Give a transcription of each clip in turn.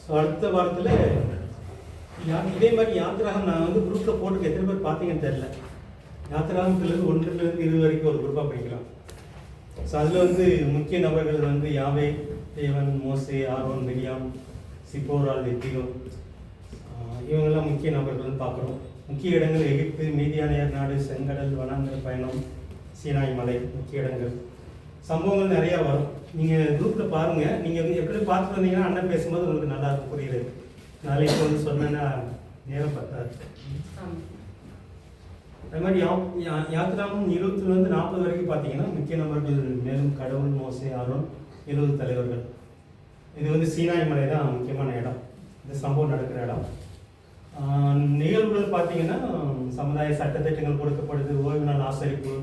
So அடுத்த வாரத்தில் இதே மாதிரி யாத்திராகம் நான் வந்து குரூப்பில் போட்டுக்க எத்தனை பேர் பார்த்தீங்கன்னு தெரில. யாத்திராகத்துலேருந்து 1லேருந்து 20 வரைக்கும் ஒரு குரூப்பாக படிக்கலாம். ஸோ அதில் வந்து முக்கிய நபர்கள் வந்து யாவே, தேவன், மோசே, ஆரோன், மிரியாம், சிப்போரால், எத்திகோ, இவங்கெல்லாம் முக்கிய நபர்கள்னு பார்க்குறோம். முக்கிய இடங்கள் எகிப்து, மீதியானியர் நாடு, செங்கடல், வனாந்தர பயணம், சீனாய் மலை, முக்கிய இடங்கள். சம்பவங்கள் நிறையா வரும். நீங்கள் குரூப்பில் பாருங்கள். நீங்கள் எப்படி பார்த்துட்டு வந்தீங்கன்னா அண்ணன் பேசும்போது உங்களுக்கு நல்லா இருக்கும், புரியுது. நாளைக்கு வந்து சொன்னேன்னா நேரம் பத்தாது. அது மாதிரி யாத்திராவும் 20 40 வரைக்கும் பார்த்தீங்கன்னா முக்கிய நபர்கள் மேலும் கடவுள், மோசே, ஆரோன், 70 தலைவர்கள். இது வந்து சீனாய் மலை தான் முக்கியமான இடம், இந்த சம்பவம் நடக்கிற இடம். நிகழ்வுகள் பார்த்தீங்கன்னா சமுதாய சட்டத்திட்டங்கள் கொடுக்கப்படுது, ஓய்வு நாள் ஆசரிப்பு,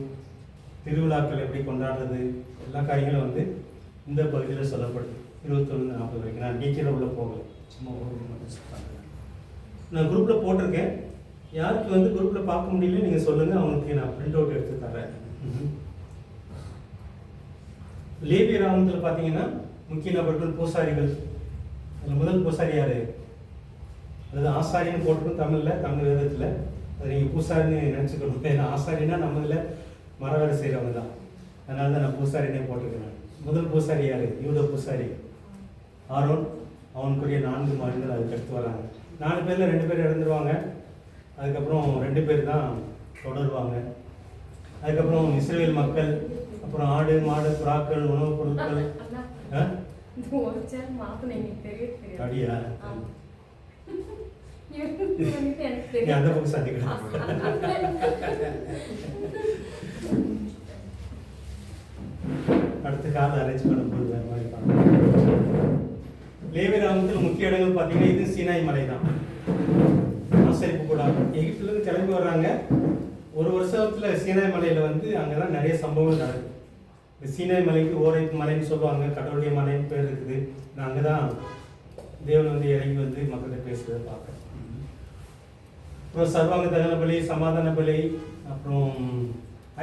திருவிழாக்கள் எப்படி கொண்டாடுறது, எல்லா காரியங்களும் வந்து இந்த பகுதியில் சொல்லப்படுது. 21 40 வரைக்கும். நான் டீச்சரை உள்ள போகல, சும்மா நான் குரூப்பில் போட்டிருக்கேன். யாருக்கு வந்து குரூப்பில் பார்க்க முடியல நீங்கள் சொல்லுங்கள், அவங்களுக்கு நான் பிரிண்ட் அவுட் எடுத்து தரேன். லேவி ராமத்தில் பார்த்தீங்கன்னா முக்கிய நபர்கள் பூசாரிகள். அதில் முதல் பூசாரி யார்? அதாவது ஆசாரின்னு போட்டிருக்கோம் தமிழில், தமிழ் வேதத்தில். அது நீங்கள் பூசாரின்னு நினச்சிக்கணும். ஏன்னா ஆசாரின்னா நம்மதில் மர வேலை செய்கிறவங்க தான். அதனால தான் நான் பூசாரினே போட்டிருக்கேன். முதல் பூசாரி யார்? யூத பூசாரி ஆரோன். அவனுக்குரிய 4 மகன்கள் அதுக்கு அடுத்து வராங்க. 4 பேரில் 2 பேர் இறந்துருவாங்க. அதுக்கப்புறம் 2 பேர் தான் தொடருவாங்க. அதுக்கப்புறம் இஸ்ரேல் மக்கள், அப்புறம் ஆடு, மாடு, புறாக்கள், உணவுப் பொருட்கள். அப்படியா? அந்த பக்கம் சந்திக்கலாம். அடுத்த காலம் அரேஞ்ச் பண்ணும்போது வேறு மாதிரி பார்க்கலாம். லேவி ராமத்தில் முக்கிய இடங்கள் பார்த்தீங்கன்னா இது சீனாய் மலை தான். ஆசரிப்பு கூட எகிப்துலேருந்து கிளம்பி வர்றாங்க. ஒரு வருஷத்தில் சீனாய் மலையில் வந்து அங்கே தான் நிறைய சம்பவங்கள் நடக்குது. இந்த சீனாய் மலைக்கு ஓரை மலைன்னு சொல்லுவாங்க, கடவுளுடைய மலைன்னு பேர் இருக்குது. நான் அங்கே தான் தேவன் வந்து இறங்கி வந்து மக்கள்கிட்ட பேசுகிறத பார்க்குறேன். அப்புறம் சர்வாங்க தகன பலி, சமாதான பலி, அப்புறம்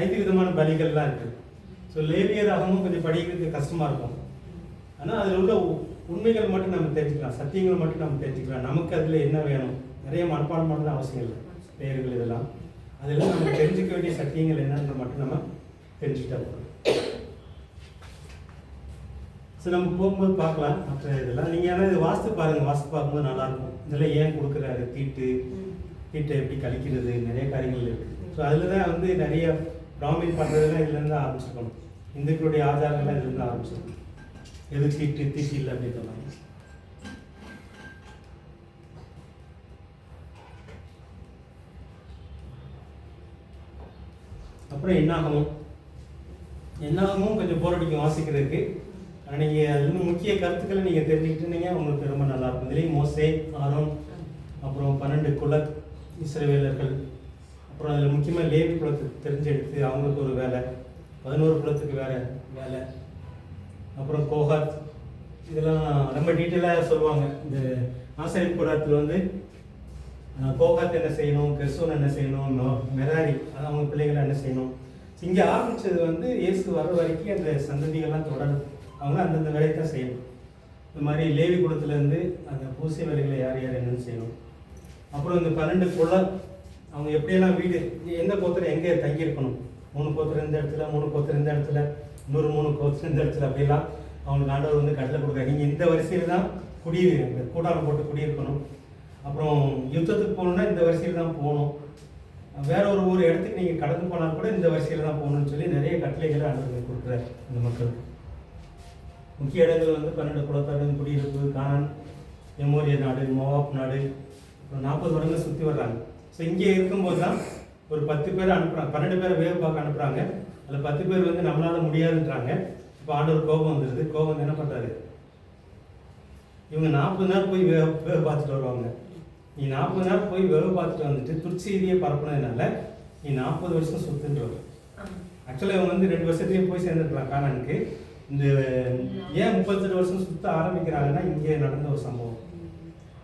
5 விதமான பலிகள்லாம் இருக்குது. ஸோ லேவியர் ஆகமும் கொஞ்சம் படிக்கிறதுக்கு கஷ்டமாக இருக்கும். ஆனால் அதில் உள்ள உண்மைகள் மட்டும் நம்ம தெரிஞ்சுக்கலாம், சத்தியங்கள் மட்டும் நம்ம தெரிஞ்சுக்கலாம். நமக்கு அதில் என்ன வேணும், நிறைய மனப்பாடம் பண்ண அவசியம் இல்லை. பெயர்கள் இதெல்லாம் அதெல்லாம் நம்ம தெரிஞ்சுக்க வேண்டிய சத்தியங்கள் என்னன்னு மட்டும் நம்ம தெரிஞ்சுக்கிட்டா போதும். ஸோ நம்ம போகும்போது பார்க்கலாம் மற்ற இதெல்லாம். நீங்கள் ஆனால் இது வாஸ்து பாருங்கள், வாஸ்து பார்க்கும்போது நல்லாயிருக்கும். இதெல்லாம் ஏன் கொடுக்குறாரு, தீட்டை எப்படி கழிக்கிறது, நிறைய காரியங்கள் இருக்குது. ஸோ அதில் தான் வந்து நிறைய பிராமின் பண்ணுறதுலாம் இதுலேருந்து ஆரம்பிச்சிருக்கணும். இந்துக்களுடைய ஆச்சாரங்கள்லாம் இதுலேருந்து ஆரம்பிச்சிருக்கணும். எது தீட்டு இல்லை அப்படின்னு சொன்னாங்க. அப்புறம் என்னாகமும் கொஞ்சம் போராடிக்கும் வாசிக்கிறதுக்கு. ஆனால் நீங்கள் அதில் முக்கிய கருத்துக்களை நீங்கள் தெரிஞ்சுக்கிட்டீங்க, உங்களுக்கு ரொம்ப நல்லாயிருக்கும். இதுலேயும் மோசே, ஆரோன், அப்புறம் 12 குல இஸ்ரவேலர்கள், அப்புறம் அதில் முக்கியமாக லேவி குலத்துக்கு தெரிஞ்செடுத்து அவங்களுக்கு ஒரு வேலை, 11 குலத்துக்கு வேலை, அப்புறம் கோஹாத், இதெல்லாம் ரொம்ப டீட்டெயிலாக சொல்லுவாங்க. இந்த ஆசரிப்பு கூடத்தில் வந்து கோஹாத் என்ன செய்யணும், கெர்சோன் என்ன செய்யணும், மெராரி அது அவங்க பிள்ளைகளை என்ன செய்யணும். இங்கே ஆரம்பித்தது வந்து இயேசு வர வரைக்கும் அந்த சந்ததிகள்லாம் தொடரும். அவங்க அந்தந்த வேலையை தான் செய்யணும். இந்த மாதிரி லேவி குலத்துலேருந்து அந்த பூசை வேலைகளை யார் என்னென்னு செய்யணும். அப்புறம் இந்த 12 குலம் அவங்க எப்படியெல்லாம் வீடு, எந்த கோத்திரம் எங்கே தங்கியிருக்கணும், 3 கோத்திரம் இந்த இடத்துல, 3 கோத்திரம் இந்த இடத்துல, இன்னொரு 3 கோத்திரம் இந்த இடத்துல, அப்படிலாம் அவங்களுக்கு ஆண்டவர் வந்து கட்டளை கொடுக்குறாரு. நீங்கள் இந்த வரிசையில் தான் கூடாரம் போட்டு குடியிருக்கணும். அப்புறம் யுத்தத்துக்கு போகணுன்னா இந்த வரிசையில் தான் போகணும். வேற ஒரு இடத்துக்கு நீங்கள் கடந்து போனால் கூட இந்த வரிசையில் தான் போகணும்னு சொல்லி நிறைய கட்டளைகளை ஆண்டவர் கொடுக்குறாரு இந்த மக்களுக்கு. முக்கிய இடங்கள் வந்து 12 குலத்தார்கள் குடியிருப்பு, கானான், எமோரிய நாடு, மோவாப் நாடு, அப்புறம் 40 வருடங்கள் சுற்றி வர்றாங்க. ஸோ இங்கே இருக்கும்போது தான் ஒரு 10 பேரை அனுப்புகிறாங்க, 12 பேரை வேவு பார்க்க அனுப்புகிறாங்க. அதில் 10 பேர் வந்து நம்மளால் முடியாதுன்றாங்க. இப்போ ஆண்டவர் கோபம் வந்துடுது. கோபம் வந்து என்ன பண்ணுறாரு, இவங்க 40 நாள் போய் வேவு பார்த்துட்டு வருவாங்க. நீ 40 நாள் போய் வேவு பார்த்துட்டு வந்துட்டு துர்ச்செய்தியை பரப்புனதுனால நீ 40 வருஷம் சுற்றுன்றவர். ஆக்சுவலாக இவங்க வந்து 2 வருஷத்துலேயே போய் சேர்ந்துருக்கலாம் கானானுக்கு. இந்த ஏன் 38 வருஷம் சுற்ற ஆரம்பிக்கிறாங்கன்னா இங்கே நடந்த ஒரு சம்பவம்.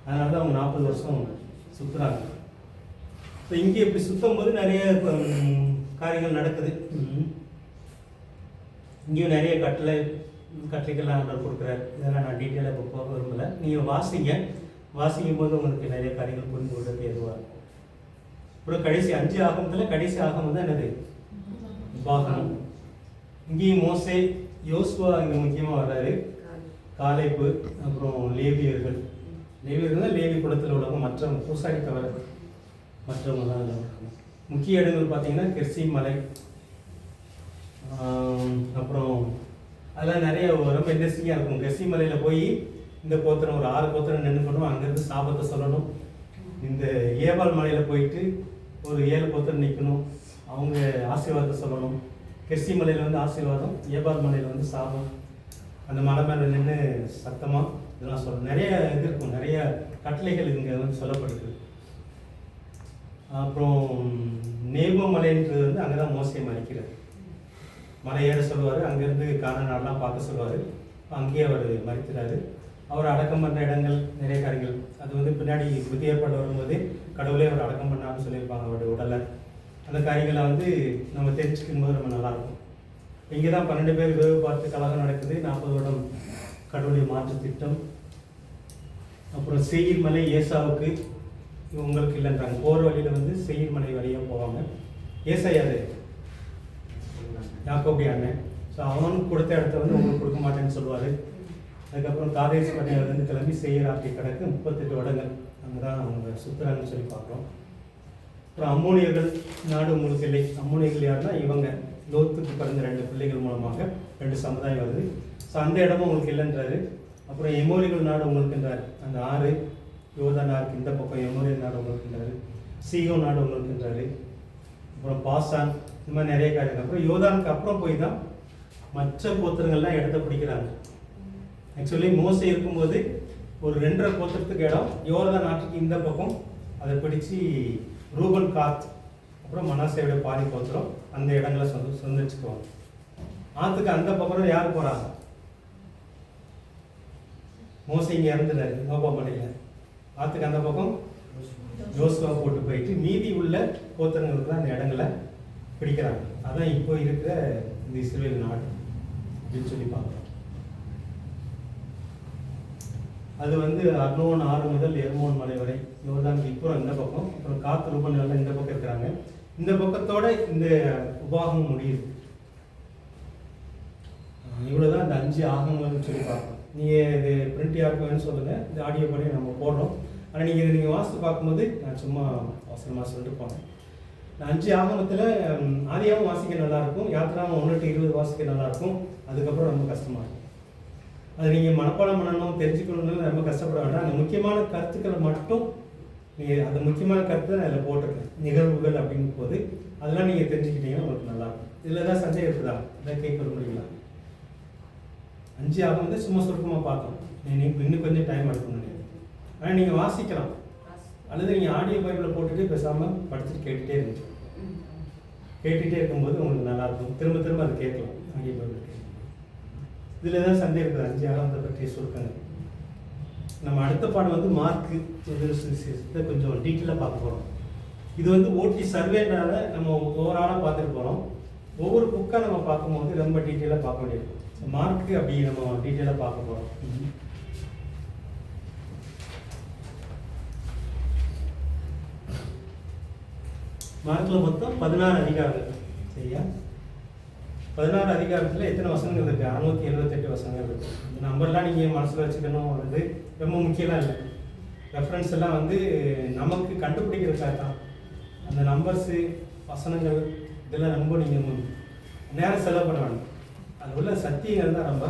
அதனால தான் அவங்க 40 வருஷம் சுற்றுறாங்க. ஸோ இங்கே இப்படி சுற்றும் போது நிறைய காரியங்கள் நடக்குது. இங்கேயும் நிறைய கட்டளை கட்டளைகள் ஆண்டவர் கொடுக்குறாரு. இதெல்லாம் நான் டீட்டெயிலாக இப்போ போக விரும்பலை. நீங்கள் வாசிக்கும் போது உங்களுக்கு நிறைய காரியங்கள் புரிந்து கொள்றதுக்கு எதுவாக இருக்கும். அப்புறம் கடைசி 5 ஆகமத்தில் கடைசி ஆகமம் தான் என்னது? உபாகமம். இங்கேயும் மோசே, யோசுவா இங்கே முக்கியமாக வர்றாரு, காலேப்பு, அப்புறம் லேவியர்கள் தான் லேவி குலத்தில் உள்ளவங்க, மற்றவங்க பூசாரி தவிர மற்றவங்க தான் அதில் இருக்காங்க. முக்கிய இடங்கள் பார்த்தீங்கன்னா கெர்சி மலை, அப்புறம் அதெல்லாம் நிறைய ரொம்ப இன்ட்ரெஸ்டிங்காக இருக்கும். கெர்சி மலையில் போய் இந்த கோத்திரம் ஒரு 6 கோத்திரம் நின்றுக்கணும், அங்கேருந்து சாபத்தை சொல்லணும். இந்த ஏபால் மலையில் போயிட்டு ஒரு 7 கோத்திரம் நிற்கணும், அவங்க ஆசீர்வாதத்தை சொல்லணும். கெர்சி மலையில் வந்து ஆசீர்வாதம், ஏபால் மலையில் வந்து சாபம். அந்த மலை மேலே நின்று சத்தமாக இதெல்லாம் சொல்லணும். நிறைய இது இருக்கும், நிறைய கட்டளைகள் இங்கே வந்து சொல்லப்படுது. அப்புறம் நேபோ மலைன்றது வந்து அங்கே தான் மோசே மறிக்கிறார். மலை ஏற சொல்லுவார், அங்கேருந்து காண நாடெலாம் பார்க்க சொல்லுவார். அங்கேயே அவர் மறிக்கிறாரு. அவர் அடக்கம் பண்ணுற இடங்கள் நிறைய காரியங்கள், அது வந்து பின்னாடி புதிய ஏற்பாடு வரும்போது கடவுளே அவர் அடக்கம் பண்ணான்னு சொல்லியிருப்பாங்க அவருடைய உடலை. அந்த காரியங்களை வந்து நம்ம தெரிஞ்சுக்கும் போது நம்ம நல்லாயிருக்கும். இங்கே தான் 12 பேர் வேவு பார்த்து கலகம் நடக்குது, 40 வருடம் கடவுளுடைய மாற்று திட்டம். அப்புறம் செயிர் மலை ஏசாவுக்கு உங்களுக்கு இல்லைன்றாங்க. போகிற வழியில் வந்து செயிர் மலை வழியாக போவாங்க. ஏசா யாரு? யாக்கோபுடைய அண்ணன். ஸோ அவனுக்கு கொடுத்த இடத்த வந்து உங்களுக்கு கொடுக்க மாட்டேன்னு சொல்லுவார். அதுக்கப்புறம் காதேஸ் பணியிலேருந்து கிளம்பி செயிர் ஆற்றி கிடக்கு 38 வருடங்கள் அங்கே தான் அவங்க சுற்றுறாங்கன்னு சொல்லி பார்க்குறோம். அப்புறம் அம்மோனியர்கள் நாடு உங்களுக்கு இல்லை. அம்மோனியர்கள் யாருன்னா இவங்க லோத்துக்கு பிறந்த 2 பிள்ளைகள் மூலமாக 2 சமுதாயம் வருது. ஸோ அந்த இடமும் உங்களுக்கு இல்லைன்றாரு. அப்புறம் எமோரிகள் நாடு உங்களுக்குன்றார். அந்த 6 யோர்தானாருக்கு இந்த பக்கம் எமோரியல் நாடு உங்களுக்குன்றாரு. சீகோ நாடு உங்களுக்குன்றாரு. அப்புறம் பாசான், இந்த மாதிரி நிறைய காரியங்கள். அப்புறம் யோர்தானுக்கு அப்புறம் போய் தான் மற்ற கோத்திரங்கள்லாம் இடத்த பிடிக்கிறாங்க. ஆக்சுவலி மோசே இருக்கும்போது ஒரு 2.5 கோத்திரத்துக்கு இடம் யோர்தான் நாட்டுக்கு இந்த பக்கம் அதை பிடிச்சி ரூபன், காத், அப்புறம் மனாசேவுடைய பாதி கோத்திரம் அந்த இடங்களை சொந்தரிச்சுக்குவாங்க. ஆற்றுக்கு அந்த பக்கம் யார் போகிறாங்க? மோசே இங்கே இறந்துட்டாரு நோபா மலையில். ஆற்றுக்கு அந்த பக்கம் யோசுவா போட்டு போயிட்டு மீதி உள்ள கோத்திரங்களுக்கு தான் அந்த இடங்களை பிடிக்கிறாங்க. அதான் இப்போ இருக்கிற இந்த இஸ்ரேல் நாடு அப்படின்னு சொல்லி பார்க்குறோம். அது வந்து அர்னோன் ஆறு முதல் எர்மோன் மலை வரை யோர்தானுக்கு இப்போ இந்த பக்கம், அப்புறம் காத்து ரூபன் எல்லாம் இந்த பக்கம் இருக்கிறாங்க. இந்த பக்கத்தோட இந்த உபாகம் முடியுது. இவ்வளோதான் இந்த 5 ஆகங்கள்னு சொல்லி பார்க்கணும். நீங்கள் இது பிரிண்ட் யாருக்கு வேணும்னு சொல்லுங்கள், இந்த ஆடியோ படி நம்ம போடுறோம். ஆனால் நீங்கள் வாசித்து பார்க்கும்போது நான் சும்மா அவசரமாக சொல்லிட்டு போனேன். 5 ஆகமத்தில் ஆதியாகவும் வாசிக்க நல்லாயிருக்கும், யாத்திராவும் 1 to 20 வாசிக்க நல்லாயிருக்கும். அதுக்கப்புறம் ரொம்ப கஷ்டமாக இருக்கும். அது நீங்கள் மனப்பாடம் பண்ணணும், தெரிஞ்சுக்கணும்னு ரொம்ப கஷ்டப்பட வேண்டாம். அந்த முக்கியமான கருத்துக்களை மட்டும் நீங்கள், அந்த முக்கியமான கருத்தை நான் அதில் போட்டிருக்கேன், நிகழ்வுகள் அப்படிங்கும் போது அதெல்லாம் நீங்கள் தெரிஞ்சுக்கிட்டீங்கன்னா உங்களுக்கு நல்லாயிருக்கும். இதில் தான் சந்தேகம் இருக்குதா? இதை கேட்க முடியுங்களா? 5 ஆகமத்தை சும்மா சுருக்கமாக பார்த்தோம். இன்னும் கொஞ்சம் டைம் எடுக்கணும் நினைக்கிறேன். ஆனால் நீங்கள் வாசிக்கலாம், அல்லது நீங்கள் ஆடியோ பைபிளை போட்டுட்டு பேசாமல் படிச்சுட்டு கேட்டுகிட்டே இருந்துச்சு. கேட்டுகிட்டே இருக்கும்போது உங்களுக்கு நல்லாயிருக்கும். திரும்ப திரும்ப அதை கேட்கலாம். ஆடியோ பைபிள் கேட்கலாம். இதில் தான் சந்தேகம் இருக்குது 5 ஆகமத்தை பற்றி சுருக்கங்க. நம்ம அடுத்த பாடம் வந்து மார்க்கு இதை கொஞ்சம் டீட்டெயிலாக பார்க்க போகிறோம். இது வந்து ஓட்டி சர்வேனால நம்ம ஓவராலாக பார்த்துட்டு போகிறோம். ஒவ்வொரு புக்காக நம்ம பார்க்கும்போது ரொம்ப டீட்டெயிலாக பார்க்க வேண்டியிருக்கும். மார்க்கு அப்படி நம்ம டீட்டெயிலாக பார்க்க போகிறோம். மார்க்கில் மொத்தம் 16 அதிகாரங்கள். சரியா? 16 அதிகாரத்தில் எத்தனை வசனங்கள் இருக்குது? 678 வசனங்கள் இருக்குது. இந்த நம்பர்லாம் நீங்கள் மனசில் வச்சுக்கணும். வந்து ரொம்ப முக்கியமாக இல்லை. ரெஃபரன்ஸ் எல்லாம் வந்து நமக்கு கண்டுபிடிக்கிறதுக்காக தான். அந்த நம்பர்ஸு, வசனங்கள் இதெல்லாம் ரொம்ப நீங்கள் நேரம் செலவு பண்ண வேணும். அது உள்ள சத்தியங்கள் தான் ரொம்ப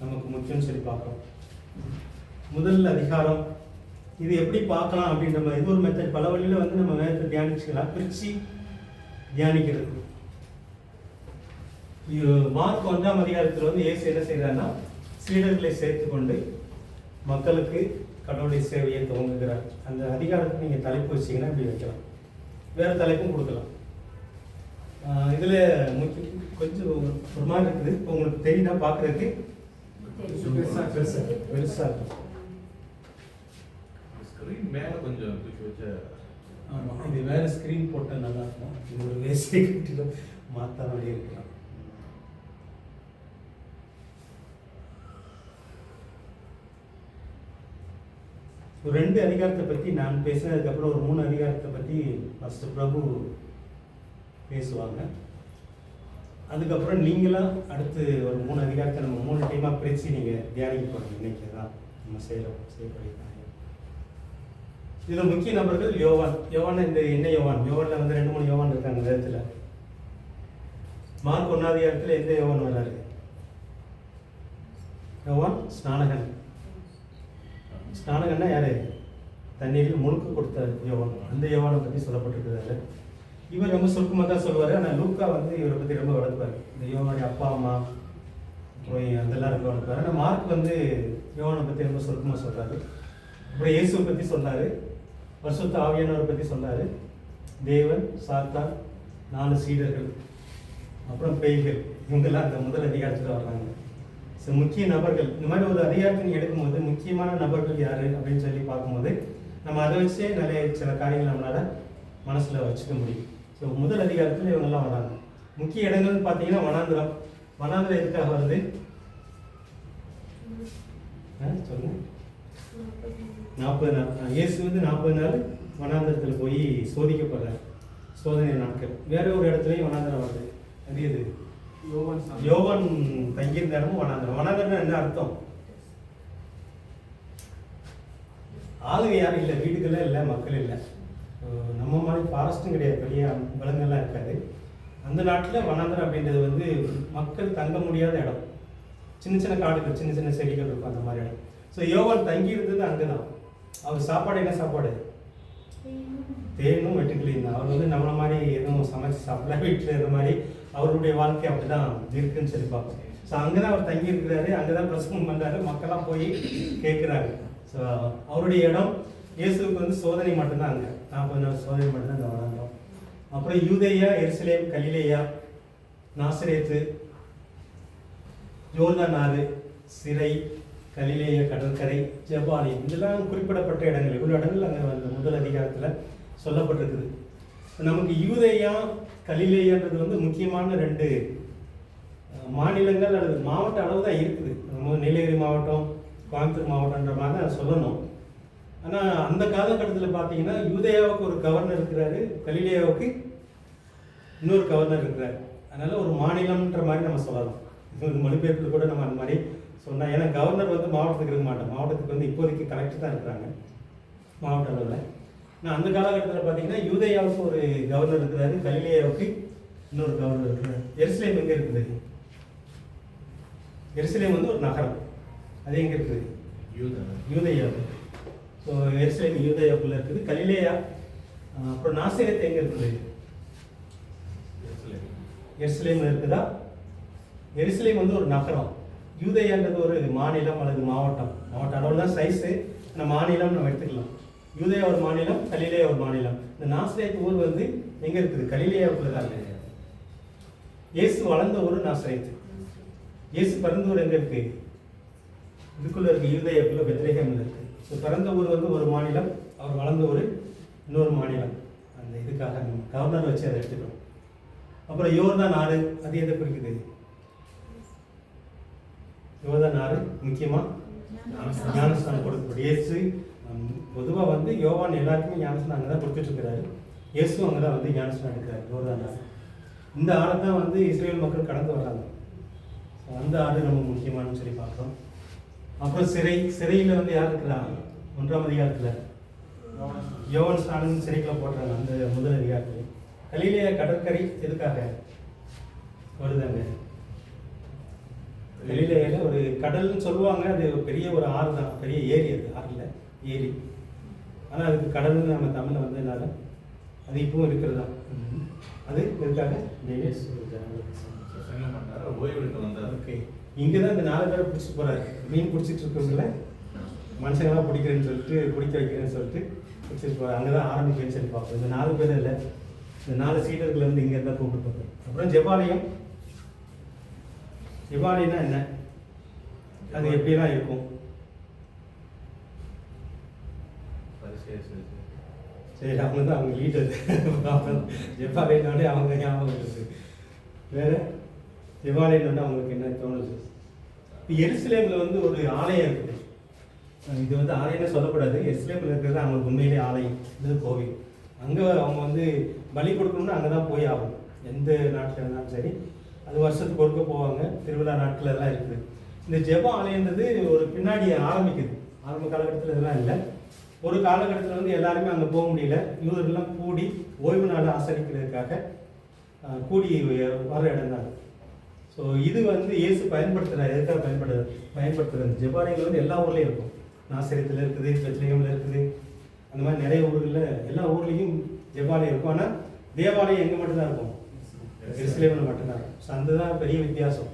நமக்கு முக்கியம்னு சொல்லி பார்க்குறோம். முதல் அதிகாரம் இது எப்படி பார்க்கலாம் அப்படின்ற மாதிரி இது ஒரு மெத்தட். பல வழியில் வந்து நம்ம வேதத்தை தியானிச்சுக்கலாம், பிரித்து தியானிக்கிறது. மார்க் 1ஆம் அதிகாரத்தில் வந்து இயேசு என்ன செய்கிறாருன்னா, சீடர்களை சேர்த்து கொண்டு மக்களுக்கு கடவுளுடைய சேவையை துவங்குகிறார். அந்த அதிகாரத்தை நீங்கள் தலைப்பு வச்சிங்கன்னா இப்படி வைக்கலாம், வேறு தலைப்பும் கொடுக்கலாம். இதில் கொஞ்சம் ஒரு மாதிரி இருக்குது. இப்போ உங்களுக்கு தெரியுதா? பார்க்குறதுக்கு பெருசாக இருக்கும். மேலே கொஞ்சம் தூக்கி வச்ச. ஆமாம், இது வேறு ஸ்க்ரீன் போட்டால் நல்லாயிருக்கும். இது ஒரு வேஸ்டே கட்டிடும் மாற்ற வழியே இருக்கலாம். ஒரு 2 அதிகாரத்தை பற்றி நான் பேசினதுக்கப்புறம் ஒரு 3 அதிகாரத்தை பற்றி ஃபஸ்ட்டு பிரபு பேசுவாங்க. அதுக்கப்புறம் நீங்களாம் அடுத்து ஒரு 3 அதிகாரத்தை நம்ம 3 டீமாக பிரித்து நீங்கள் தியானிக்க போகிறோம். இன்னைக்கு தான் நம்ம செய்யப்படுகிறாங்க. இதில் முக்கிய நபர்கள் யோவான் இந்த என்ன யோவானில் வந்து 2-3 யோவான் இருக்காங்க வேதத்தில். மார்க் 1 அதிகாரத்தில் எந்த யோவான் வர்றாரு? யோவான் ஸ்நானகன்னா யாரு? தண்ணீரில் முழுக்க கொடுத்த யோவான். அந்த யோவானை பற்றி சொல்லப்பட்டிருக்கிறாரு. இவர் ரொம்ப சுருக்கமாக தான் சொல்லுவார். ஆனால் லூக்கா வந்து இவரை பற்றி ரொம்ப வளர்ப்பார். இந்த யோவானுடைய அப்பா அம்மா போய் அதெல்லாம் ரொம்ப வளர்ப்பார். ஆனால் மார்க் வந்து யோவானை பற்றி ரொம்ப சுருக்கமாக சொல்கிறாரு. அப்புறம் இயேசுவை பற்றி சொன்னார், பரிசுத்த ஆவியானவரை பற்றி சொன்னார், தேவன், சாத்தான், 4 சீடர்கள், அப்புறம் பேய்கள், இவங்கெல்லாம் அந்த முதல் அதிகாரத்தில் வர்றாங்க. ஸோ முக்கிய நபர்கள் இந்த மாதிரி ஒரு அதிகாரத்தை நீங்கள் எடுக்கும்போது முக்கியமான நபர்கள் யார் அப்படின்னு சொல்லி பார்க்கும்போது நம்ம அதை வச்சே நிறைய சில காரியங்கள் நம்மளால் மனசில் வச்சுக்க முடியும். ஸோ முதல் அதிகாரத்தில் இவங்கெல்லாம் வராங்க. முக்கிய இடங்கள்னு பார்த்தீங்கன்னா வனாந்திரம் எதுக்காக வருது சொல்லுங்க? 40 நாள் இயேசு வந்து 40 நாள் வனாந்திரத்தில் போய் சோதிக்கப்படுறார். சோதனை நாட்கள். வேற ஒரு இடத்துலையும் வனாந்திரம் வருது. அது எது? யோவான் தங்கியிருந்த இடமும் வனாந்திரம். வனாந்திரம் என்ன அர்த்தம்? ஆளுங்க யாரும் இல்லை, வீடுகளே இல்லை, மக்கள் இல்லை. நம்ம மாதிரி ஃபாரஸ்ட்டும் கிடையாது, பெரிய விலங்குகள்லாம் இருக்காது. அந்த நாட்டில் வனாந்திரம் அப்படின்றது வந்து மக்கள் தங்க முடியாத இடம். சின்ன சின்ன காடுகள், சின்ன சின்ன செடிகள் இருக்கும், அந்த மாதிரி இடம். ஸோ யோவான் தங்கி இருந்தது அங்கே தான். அவர் சாப்பாடு என்ன சாப்பாடு? தேனும் வெட்டுக்கிளியும் தான். அவர் வந்து நம்மளை மாதிரி எதுவும் சமைச்சு சாப்பிடல, வீட்டில் இருந்த மாதிரி அவருடைய வாழ்க்கை அப்படி தான் இருக்குன்னு சொல்லி பார்ப்போம். ஸோ அங்கே தான் அவர் தங்கி இருக்கிறாரு, அங்கே தான் பிரசங்கம் பண்ணுறாரு, மக்கள்லாம் போய் கேட்குறாங்க. ஸோ அவருடைய இடம் இயேசுக்கு வந்து சோதனை மட்டும்தான். அங்கே 40 நாள் சோதனை மட்டும்தான் அங்கே வளர்ந்தோம். அப்புறம் யூதேயா, எருசலேம், கலிலேயா, நாசரேத்து, யோர்தான் ஆறு, சிறை, கலிலேய கடற்கரை, ஜெபாலியம், இதெல்லாம் குறிப்பிடப்பட்ட இடங்கள். இவ்வளோ இடங்கள் அங்கே வந்து முதல் அதிகாரத்தில் சொல்லப்பட்டிருக்குது. நமக்கு யூதேயா, கலிலேயான்றது வந்து முக்கியமான 2 மாநிலங்கள் அல்லது மாவட்ட அளவு தான் இருக்குது. நம்ம நீலகிரி மாவட்டம், கோயம்புத்தூர் மாவட்டன்ற மாதிரி தான் சொல்லணும். ஆனால் அந்த காலகட்டத்தில் பார்த்தீங்கன்னா யூதேயாவுக்கு ஒரு கவர்னர் இருக்கிறாரு, கலிலேயாவுக்கு இன்னொரு கவர்னர் இருக்கிறார். அதனால் ஒரு மாநிலம்ன்ற மாதிரி நம்ம சொல்லலாம். இப்போ மொழிபெயர்ப்பு கூட நம்ம அந்த மாதிரி சொன்னால், ஏன்னா கவர்னர் வந்து மாவட்டத்துக்கு இருக்க மாட்டோம். மாவட்டத்துக்கு வந்து இப்போதைக்கு கலெக்டர் தான் இருக்கிறாங்க மாவட்ட அளவில். ஆனால் அந்த காலகட்டத்தில் பார்த்தீங்கன்னா யூதேயாவுக்கு ஒரு கவர்னர் இருக்கிறாரு, கலிலேயாவுக்கு இன்னொரு கவர்னர் இருக்கிறார். எருசலேம் எங்கே இருக்குது? எருசலேம் வந்து ஒரு நகரம். அது எங்கே இருக்குது? யூதேயா. ஸோ எருசலேம் யூதேயாவுக்குள்ள இருக்குது. கலிலேயா, அப்புறம் நாசரேத் எங்கே இருக்குது? எருசலேம் இருக்குதா? எருசலேம் வந்து ஒரு நகரம். யூதேயான்றது ஒரு மாநிலம் அல்லது மாவட்டம். மாவட்ட அளவில் தான் சைஸு. இந்த மாநிலம் நம்ம எடுத்துக்கலாம். யூதேயா ஒரு மாநிலம், கலிலேயா ஒரு மாநிலம். இந்த நாசரேத் ஊர் வந்து எங்கே இருக்குது? கலிலேயாவுக்குள்ள தான் இருக்குது. இயேசு வளர்ந்த ஊர் நாசரேத். இயேசு பிறந்த ஊர் எங்கே இருக்குது? இதுக்குள்ளே இருக்குது, யூதேயாவுக்குள்ள பெத்லகேமில் இருக்குது. ஸோ பிறந்த ஊர் வந்து ஒரு மாநிலம், அவர் வளர்ந்த ஊர் இன்னொரு மாநிலம். அந்த இதுக்காக கவர்னர் வச்சு அதை எடுத்துக்கிறோம். அப்புறம் யோர்தான் ஆறு, அது எதை குறிக்குது? யோர்தான் ஆறு முக்கியமாக ஞானஸ்தானம் கொடுக்கக்கூடிய இயேசு. பொதுவாக வந்து யோவான் எல்லாருக்குமே ஞானஸ்தானம் அங்கே தான் கொடுத்துட்டு இருக்கிறாரு. இயேசு அங்கே தான் வந்து ஞானஸ்தானம் எடுக்கிறார். யோர்தான் ஆறு. இந்த ஆறை தான் வந்து இஸ்ரேல் மக்கள் கடந்து வராங்க. அந்த ஆறு ரொம்ப முக்கியமானு சொல்லி பார்க்குறோம். அப்புறம் சிறையில் வந்து யார் இருக்கிறாங்க? 1ஆம் அதிகாரத்தில் யோவான் ஸ்நானன் சிறைக்குள்ள போடுறாங்க. அந்த முதல் அதிகாரத்தில் கலிலேயா கடற்கரை எதுக்காக வருதாங்க? கலிலேயால ஒரு கடல்னு சொல்லுவாங்க. அது பெரிய ஒரு ஆறு தான், பெரிய ஏரி. அது ஆறுல ஏரி. ஆனால் அதுக்கு கடல்னு நம்ம தமிழில் வந்ததுனால அது இப்பவும் இருக்கிறது தான். அது எதுக்காக? ஓகே, இங்கே தான் இந்த 4 பேரை பிடிச்சிட்டு போகிறாரு. மீன் பிடிச்சிட்டு இருக்கவங்கள மனுஷங்களாம் பிடிக்கிறேன்னு சொல்லிட்டு, பிடிக்க வைக்கிறேன்னு சொல்லிட்டு பிடிச்சிட்டு போகிறார். அங்கே தான் ஆரம்பிக்கிறேன்னு சொல்லி பார்ப்போம். இந்த 4 பேர் இல்லை, இந்த 4 சீடர்கள் வந்து இங்கே இருந்தால் கூப்பிட்டு போகிறோம். அப்புறம் ஜெபாலயம். ஜெபாலயம்னா என்ன? அது எப்படிலாம் இருக்கும்? சரி, அவங்க தான் அவங்க லீடர். ஜெபாலயம்னாலே அவங்க ஞாபகம் இருக்குது. வேற ஜெபாலயம் அவங்களுக்கு என்ன தோணுது? இப்போ எருசலேமில் வந்து ஒரு ஆலயம் இருக்குது. இது வந்து ஆலயம்னு சொல்லக்கூடாது. எருசலேமில் இருக்கிறது அவங்களுக்கு உண்மையிலே ஆலயம், இது கோவில். அங்கே அவங்க வந்து பலி கொடுக்கணும்னா அங்கே தான் போய் ஆகும். எந்த நாட்டில் இருந்தாலும் சரி, அது வருஷத்துக்கு ஒருக்க போவாங்க. திருவிழா நாட்கள் எல்லாம் இருக்குது. இந்த ஜெப ஆலயன்றது ஒரு பின்னாடி ஆரம்பிக்குது. ஆரம்ப காலகட்டத்தில் இதெல்லாம் இல்லை. ஒரு காலகட்டத்தில் வந்து எல்லாருமே அங்கே போக முடியல. யூதர்கள்லாம் கூடி ஓய்வு நாள் ஆசரிக்கிறதுக்காக கூடி வர இடம் தான். ஸோ இது வந்து இயேசு பயன்படுத்துகிறார். எதுக்காக பயன்படுத்துகிறது? ஜெபாலயங்கள் வந்து எல்லா ஊர்லேயும் இருக்கும். நாசரேத்தில் இருக்குது, பெத்லகேமில் இருக்குது, அந்த மாதிரி நிறைய ஊர்களில் எல்லா ஊர்லேயும் ஜெபாலயம் இருக்கும். ஆனால் தேவாலயம் எங்கே மட்டும்தான் இருக்கும்? எருசலேமில் மட்டும்தான் இருக்கும். ஸோ அதுதான் பெரிய வித்தியாசம்.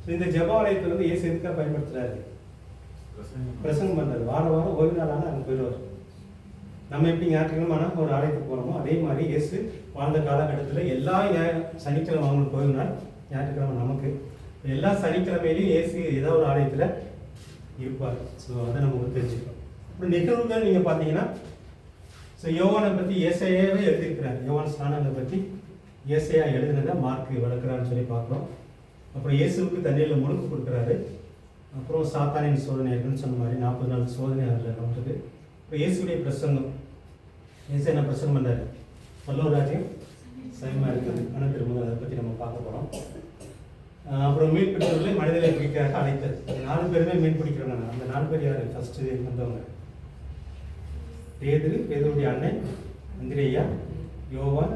ஸோ இந்த ஜெபாலயத்தை வந்து இயேசு எதுக்காக பயன்படுத்துகிறாரு? பிரசங்கம் பண்ணுறாரு. வாரம் வாரம் ஓய்வு நாளான அங்கே போயிடுவார். நம்ம எப்படி ஞாயிற்றுக்கிழமை ஒரு ஆலயத்துக்கு போகிறோமோ அதே மாதிரி இயேசு வாழ்ந்த காலகட்டத்தில் எல்லா சனிக்கிழமை அவங்களுக்கு ஓய்வு நாள், ஞாயிற்றுக்கிழமை நமக்கு. எல்லா சனிக்கிழமையிலையும் இயேசு ஏதாவது ஒரு ஆலயத்தில் இருப்பார். ஸோ அதை நமக்கு தெரிஞ்சுக்கலாம். அப்புறம் நிகழ்வுகள் நீங்கள் பார்த்தீங்கன்னா, ஸோ யோவானை பற்றி ஏசாயாவே எழுதியிருக்கிறார். யோவான் ஸ்நானங்களை பற்றி ஏசாயா எழுதினதை மார்க் வளர்க்குறான்னு சொல்லி பார்க்குறோம். அப்புறம் இயேசுவுக்கு தண்ணியில் முழுக்கு கொடுக்குறாரு. அப்புறம் சாத்தானின் சோதனை இருக்குன்னு சொன்ன மாதிரி 40 நாள் சோதனை அதில் நடந்தது. இப்போ இயேசுடைய பிரசங்கம், இயேசு என்ன பிரசங்கம் பண்ணார்? பல்லவராஜ்யம் சமயமாக இருக்குது, ஆனால் திரும்ப அதை பற்றி நம்ம பார்க்க போகிறோம். அப்புறம் மீன் பிடிக்கிறவர்களே மனிதனை பிடிக்காக அழைத்தது. 4 பேருமே மீன் பிடிக்கிறவங்க. அந்த 4 பேர் யார்? ஃபஸ்ட்டு வந்தவங்க பேதுரு, பேதுருடைய அண்ணன் அந்திரேயா, யோவான்.